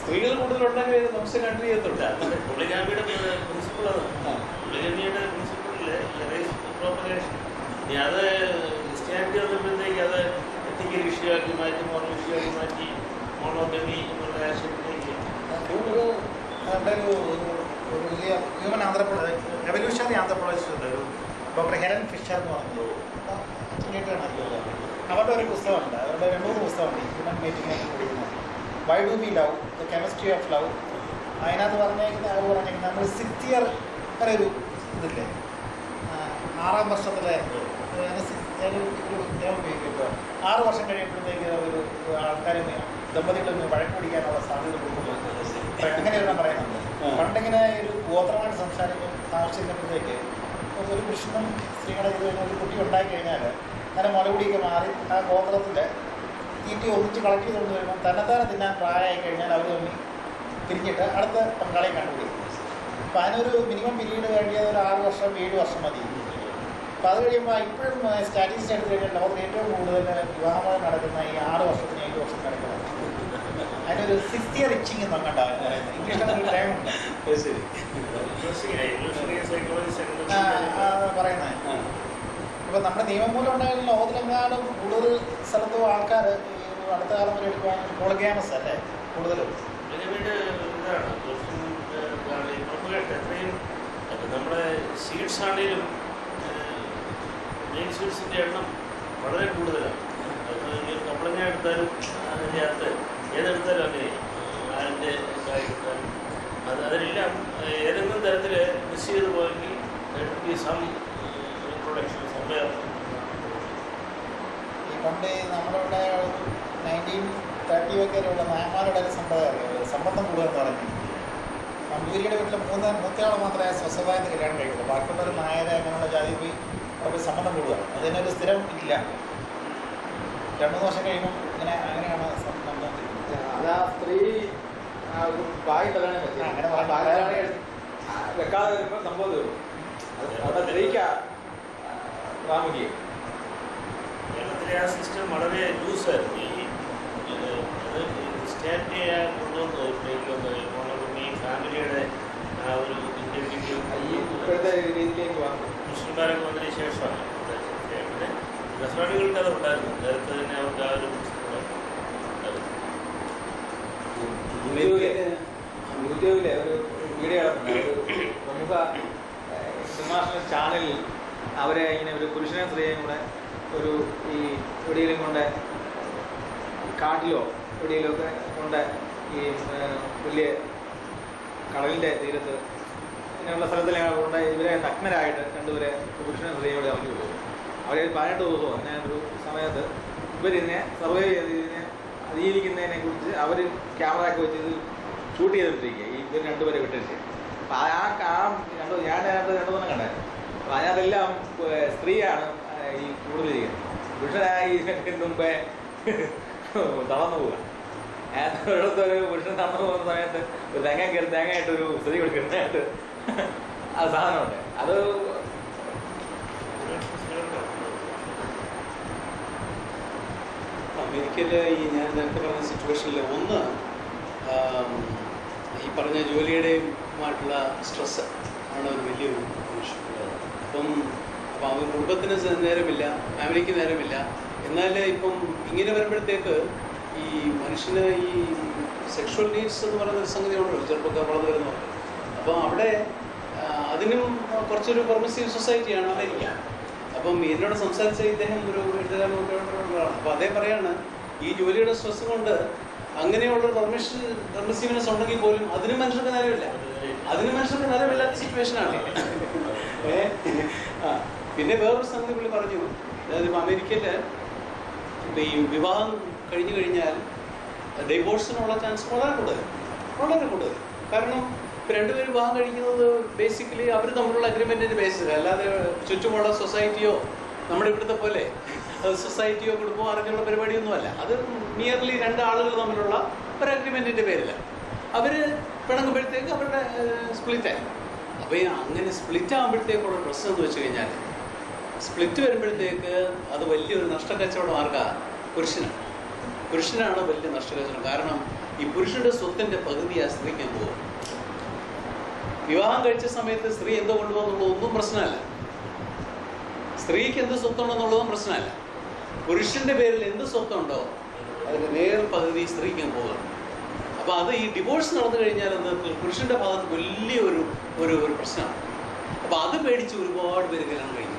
സ്ത്രീകൾ കൂടുതലുണ്ടെങ്കിൽ വംശം കണ്ടിന്യൂ ചെയ്യത്തുണ്ട്. പൊളിഗാമിയുടെ പ്രിൻസിപ്പിൾ അതാണ്. പൊളിഗാമിയുടെ പ്രിൻസിപ്പിളിൽ റേസ് പ്രോപ്പഗേഷൻ അത് ക്രിസ്ത്യാനിറ്റി വന്നപ്പോഴത്തേക്ക് അത് എത്തിക്കൽ ഇഷ്യൂ മാറ്റി, മോറൽ ഇഷ്യൂ മാറ്റി, മോണോഗമി എന്നുള്ള ആശയത്തിലേക്ക് ഒരു വലിയ ഹ്യൂമൻ എവല്യൂഷണറി ആന്ത്രോപോളജിസ്റ്റ് ഉണ്ട്, ഒരു ഡോക്ടർ ഹെലൻ ഫിഷർ എന്ന് പറഞ്ഞു. അവരുടെ ഒരു പുസ്തകമുണ്ട്, അവരുടെ 2-3 പുസ്തകമുണ്ട് ഹ്യൂമൻ മേറ്റിങ്ങിനെ കുറിക്കുന്നത്. Why do we love, the chemistry of love. അതിനകത്ത് പറഞ്ഞേക്കുന്നത് നമ്മൾ 6th ഇയർ വരെ ഒരു ഇതില്ലേ, 6ാം വർഷത്തിലെ ഞാൻ ഉപയോഗിക്കുമ്പോൾ 6 വർഷം കഴിയുമ്പോഴത്തേക്ക് ഒരു ആൾക്കാരെ ദമ്പതികളൊന്ന് വഴക്ക് പിടിക്കാനുള്ള സാധ്യത കൊടുക്കുന്നുണ്ട്. അങ്ങനെയൊരെണ്ണം പറയുന്നുണ്ട്. പണ്ടിങ്ങനെ ഒരു ഗോത്രമായിട്ട് താമസിക്കുമ്പോഴത്തേക്ക് ഒരു പുരുഷനും സ്ത്രീകളെ ഒരു കുട്ടി ഉണ്ടായിക്കഴിഞ്ഞാൽ അങ്ങനെ മുലകുടിയൊക്കെ മാറി ആ ഗോത്രത്തിൻ്റെ തീറ്റി ഒന്നിച്ച് കളക്ട് ചെയ്തുകൊണ്ട് വരുമ്പോൾ തന്നെത്താനെ തിന്നാൻ പ്രായമായി കഴിഞ്ഞാൽ അവർ തമ്മിൽ പിരിഞ്ഞിട്ട് അടുത്ത പങ്കാളിയെ കണ്ടുപിടിക്കും. അപ്പോൾ അതിനൊരു മിനിമം പീരീഡ് വേണ്ടിയത് ഒരു 6 വർഷം 7 വർഷം മതി. അപ്പോൾ അത് കഴിയുമ്പോൾ ഇപ്പോഴും സ്റ്റാറ്റിസ്റ്റിക്സ് എടുത്തു കഴിഞ്ഞാൽ ലോകത്ത് ഏറ്റവും കൂടുതൽ വിവാഹം നടക്കുന്ന ഈ 6 വർഷത്തിന് 7 വർഷം നടക്കുന്നത്. അതിനൊരു 6th ഇയർ ഇച്ചിങ് എന്നൊക്കെണ്ടാവും പറയുന്നത്. ഇംഗ്ലീഷിലൊരു ടൈമുണ്ട് പറയുന്നത്. ഇപ്പോൾ നമ്മുടെ നിയമം മൂലം ഉണ്ടായാലും ലോകത്തിലെങ്ങാനും കൂടുതൽ സ്ഥലത്തും ആൾക്കാർ ഈ ഒരു അടുത്ത കാലം വരെ എടുക്കുകയാണെങ്കിൽ പോളിഗാമസ് അല്ലേ കൂടുതലും. ഇതാണ് പ്രൊപ്പഗേഷൻ എത്രയും നമ്മുടെ സീഡ്സ് ആണെങ്കിലും മെയിൻ സീഡ്സിൻ്റെ എണ്ണം വളരെ കൂടുതലാണ്. അത് കപ്പളങ്ങ എടുത്താലും അതിൻ്റെ അകത്ത് ഏതെടുത്താലും അങ്ങനെ അതിൻ്റെ കായെടുത്താലും അതിനെല്ലാം ഏതെങ്കിലും തരത്തിൽ മിസ് ചെയ്ത് പോയെങ്കിൽ സം പ്രൊഡക്ഷൻ സംഭവം. ഈ പണ്ട് നമ്മളിവിടെ 1930 നായന്മാരുടെ ഒരു സമ്പ്രദായം അറിയാം, സമ്മതം കൂടുതൽ പറഞ്ഞു. നമ്പൂതിരിയുടെ വീട്ടിൽ മൂത്തയാൾ മാത്രമേ സ്വസ്ഥമായിട്ട് കല്യാണം കഴിക്കുള്ളൂ. ബാക്കിയുള്ളൊരു നായരെ അങ്ങനെയുള്ള ജാതി പോയി അവർക്ക് സമ്മതം കൂടുക. അതിനൊരു സ്ഥിരം ഇല്ല. 2-3 വർഷം കഴിയുമ്പോൾ അങ്ങനെയാണ് സംഭവം. അത് ആ സ്ത്രീ ബായി കല്യാണം വെച്ചത്. അങ്ങനെ വെക്കാതെ വരുമ്പോൾ സംഭവം തീർന്നു. അവിടെ സ്ത്രീക്ക് പ്രാമുഖ്യം. കേരളത്തിലെ ആ സിസ്റ്റം വളരെ ലൂസായിരുന്നു. സ്റ്റാൻഡ് ചെയ്യാൻ കൊണ്ടുവന്ന് ഈ ഫാമിലിയുടെ ആ ഒരു ഇന്ത്യയിലേക്ക് ഇപ്പോഴത്തെ രീതിയിലേക്ക് വന്നു. മുസ്ലിംകാരൊക്കെ വന്നതിന് ശേഷമാണ്. പിന്നെ നസ്രാണികൾക്ക് അത് ഉണ്ടായിരുന്നു. നേരത്തെ തന്നെ അവർക്ക് ആ ഒരു യൂട്യൂബിലെ ഒരു വീഡിയോ ഒരു പ്രമുഖ ഇന്റർനാഷണൽ ചാനലിൽ അവരെ ഇങ്ങനെ ഒരു പുരുഷനെയും സ്ത്രീയെയും കൂടെ ഒരു ഈ എവിടെയെങ്കിലും കൊണ്ട് കാട്ടിലോ എവിടെയെങ്കിലും ഒക്കെ കൊണ്ട് ഈ വലിയ കടലിൻ്റെ തീരത്ത് ഇങ്ങനെയുള്ള സ്ഥലത്തിലാണ് കൊണ്ട് ഇവരെ നഗ്നരായിട്ട് രണ്ടുപേരെ പുരുഷനും സ്ത്രീയോട് ഇറങ്ങി വിടും. അവരെ 18 ദിവസമോ അങ്ങനെ ഒരു സമയത്ത് ഇവരിതിനെ സർവൈവ് ചെയ്ത് ഇതിനെ അതിജീവിക്കുന്നതിനെ കുറിച്ച് അവർ ക്യാമറയൊക്കെ വെച്ച് ഇത് ഷൂട്ട് ചെയ്തിട്ടിരിക്കുക. ഈ ഇവർ രണ്ടുപേരെ വിട്ടിട്ട്. അപ്പം ഞാൻ 2-3 കണ്ടായിരുന്നു. അപ്പം അതിനകത്തെല്ലാം സ്ത്രീയാണ് ഈ കൂടുതൽ ചെയ്യുന്നത്. പുരുഷനായി ഇതിന് മുമ്പേ തളർന്നു പോവുക. ഒരിടത്തൊരു പുരുഷൻ തളർന്നു പോകുന്ന സമയത്ത് ഒരു തേങ്ങയായിട്ടൊരു സ്ത്രീ കൊടുക്കുന്നതായിട്ട് ആ സാധനമുണ്ട്. അത് അമേരിക്കയിൽ ഈ ഞാൻ നേരത്തെ പറഞ്ഞ സിറ്റുവേഷനിൽ ഒന്ന് ഈ പറഞ്ഞ ജോലിയുടെയുമായിട്ടുള്ള സ്ട്രെസ്സ് ആണ് ഒരു വലിയൊരു ഇഷ്യൂ. അപ്പം അവർ കുടുംബത്തിന് നേരമില്ല, ഫാമിലിക്ക് നേരമില്ല. എന്നാൽ ഇപ്പം ഇങ്ങനെ വരുമ്പോഴത്തേക്ക് ഈ മനുഷ്യന് ഈ സെക്ഷുവൽ നീഡ്സ് എന്ന് പറയുന്ന ഒരു സംഗതി ഉണ്ടല്ലോ, ചെറുപ്പക്കാർ വളർന്നു വരുന്നത്. അപ്പം അവിടെ അതിനും കുറച്ചൊരു പെർമിസീവ് സൊസൈറ്റിയാണ് അമേരിക്ക. അപ്പം എന്നോട് സംസാരിച്ച ഇദ്ദേഹം ഒരു എഴുത്തുകാരനാണ്. അപ്പോൾ അതേ പറയാണ്, ഈ ജോലിയുടെ സ്ട്രെസ് കൊണ്ട് അങ്ങനെയുള്ളൊരു പെർമിസീവ്നെസ് ഉണ്ടെങ്കിൽ പോലും അതിനും മനുഷ്യർക്ക് നേരമില്ല. നേരമില്ലാത്ത സിറ്റുവേഷനാണ്. പിന്നെ വേറൊരു സംഗതി പുള്ളി പറഞ്ഞു, അതായത് ഇപ്പം അമേരിക്കയിൽ ഇപ്പം ഈ വിവാഹം കഴിഞ്ഞു കഴിഞ്ഞാൽ ഡൈവോഴ്സിനുള്ള ചാൻസ് വളരെ കൂടുതൽ. കാരണം ഇപ്പം രണ്ടുപേരും വിവാഹം കഴിക്കുന്നത് ബേസിക്കലി അവർ തമ്മിലുള്ള അഗ്രിമെൻറ്റിൻ്റെ ബേസിൽ, അല്ലാതെ ചുറ്റുമുള്ള സൊസൈറ്റിയോ നമ്മുടെ ഇവിടുത്തെ പോലെ സൊസൈറ്റിയോ കുടുംബമോ അറിഞ്ഞുള്ള പരിപാടിയൊന്നുമല്ല. അത് നിയർലി 2 ആളുകൾ തമ്മിലുള്ള ഒരു അഗ്രിമെൻറ്റിൻ്റെ പേരിലാണ്. അവർ പിണങ്ങുമ്പോഴത്തേക്ക് അവരുടെ സ്പ്ലിറ്റായി. അപ്പോൾ ഈ അങ്ങനെ സ്പ്ലിറ്റ് ആകുമ്പോഴത്തേക്കുള്ള പ്രശ്നം എന്ന് വെച്ച് കഴിഞ്ഞാൽ, സ്പ്ലിറ്റ് വരുമ്പോഴത്തേക്ക് അത് വലിയൊരു നഷ്ടക്കച്ചവടം ആർക്കാണ്? പുരുഷനാണ് വലിയ നഷ്ടക്കച്ചവടം. കാരണം ഈ പുരുഷന്റെ സ്വത്തിൻ്റെ പകുതി ആ സ്ത്രീക്ക് പോകും. വിവാഹം കഴിച്ച സമയത്ത് സ്ത്രീ എന്തോ കൊണ്ടുപോകുന്നുള്ളത് ഒന്നും പ്രശ്നമല്ല. സ്ത്രീക്ക് എന്ത് സ്വത്തുണ്ടെന്നുള്ളതും പ്രശ്നമല്ല. പുരുഷന്റെ പേരിൽ എന്ത് സ്വത്തുണ്ടോ അതിന് പകുതി സ്ത്രീക്ക് പോകും. അപ്പോൾ അത് ഈ ഡിവോഴ്സ് നടന്നു കഴിഞ്ഞാൽ പുരുഷന്റെ ഭാഗത്ത് വലിയൊരു ഒരു പ്രശ്നമാണ്. അപ്പോൾ അത് പേടിച്ച് ഒരുപാട് പേര് കല്യാണം കഴിക്കും.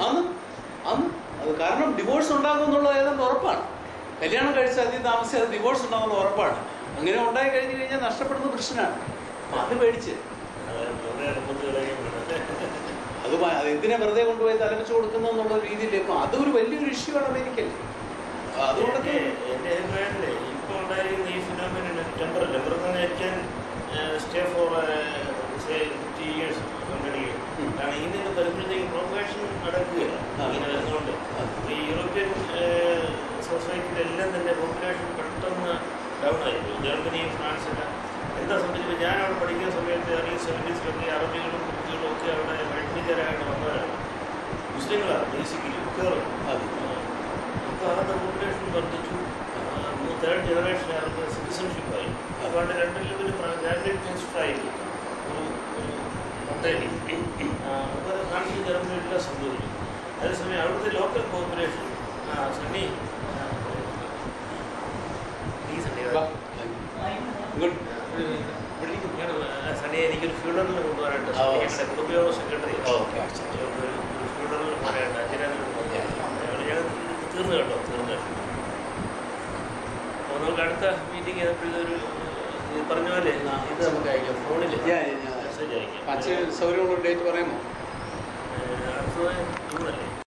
അന്ന് അത് കാരണം ഡിവോഴ്സ് ഉണ്ടാകും എന്നുള്ളത് ഏതാണ്ട് ഉറപ്പാണ്. കല്യാണം കഴിച്ചാൽ അധികം താമസിയാതെ ഡിവോഴ്സ് ഉണ്ടാകുന്നത് ഉറപ്പാണ്. അങ്ങനെ ഉണ്ടായി കഴിഞ്ഞു കഴിഞ്ഞാൽ നഷ്ടപ്പെടുന്ന പുരുഷനാണ്. അപ്പം അത് പേടിച്ച് അത് എന്തിനാ വെറുതെ കൊണ്ടുപോയി തലവെച്ച് കൊടുക്കുന്നു എന്നുള്ള രീതിയിൽ ഇപ്പം അതൊരു വലിയൊരു ഇഷ്യൂ ആണ് അമേരിക്കയിൽ. അതുകൊണ്ടൊക്കെ എൻ്റെ അഭിപ്രായത്തില് ഇപ്പോൾ ഉണ്ടായിരിക്കുന്ന ഈ ഫിനോമിനൻ സ്റ്റേ ഫോർ 50 years കമ്പനിയിൽ കാരണം ഇതിന് വരുമ്പോഴത്തേക്ക് പ്രൊപ്പഗേഷൻ നടക്കുകയില്ല. ഇങ്ങനെ വരുന്നതുകൊണ്ട് ഈ യൂറോപ്യൻ സൊസൈറ്റിയിലെല്ലാം തന്നെ പോപ്പുലേഷൻ പെട്ടെന്ന് ഡൗൺ ആയിരുന്നു. ജർമ്മനി, ഫ്രാൻസ് എല്ലാം എന്താ സംബന്ധിച്ച് ഞാൻ അവിടെ പഠിക്കുന്ന സമയത്ത് 70s അറബികളും കുട്ടികളും ഒക്കെ അവിടെ വൈദ്യുതരായിട്ട് വന്നവരാണ്. മുസ്ലിങ്ങളാണ് ബേസിക്കലി മിക്കവാറും. അപ്പോൾ അവരുടെ പോപ്പുലേഷൻ വർദ്ധിച്ചു. 3rd ജനറേഷൻ അവർക്ക് സിറ്റിസൺഷിപ്പായി. അപ്പോൾ അവിടെ 2 ഒരു ഗ്രാജുവേറ്റ് മിനിസ്റ്ററായി അതുപോലെ ഫ്രാൻസിൽ ജർമ്മനിയെല്ലാം സംഭവിച്ചു. അതേസമയം അവിടുത്തെ ലോക്കൽ പോപ്പുലേഷൻ സണ്ണി എനിക്കൊരു ഫ്യൂഡൽ ഫ്യൂണറിൽ കൊണ്ടുപോകാനായിട്ട് ഞങ്ങളുടെ കുടുംബയോഗ സെക്രട്ടറി ഒരു ഫ്യൂണറിൽ പോകാനായിട്ട് അതിനകത്ത് ഞങ്ങൾ തീർന്നു കേട്ടോ തീർന്നു. അപ്പോൾ നമുക്ക് അടുത്ത മീറ്റിംഗ് ചെയ്തപ്പോഴൊരു പറഞ്ഞ പോലെ ഇത് നമുക്ക് അയക്കാം ഫോണിൽ മെസ്സേജ് അയക്കാം. സൗകര്യമുള്ള ഡേറ്റ് പറയാമോ? അടുത്തത് ജൂണല്ലേ?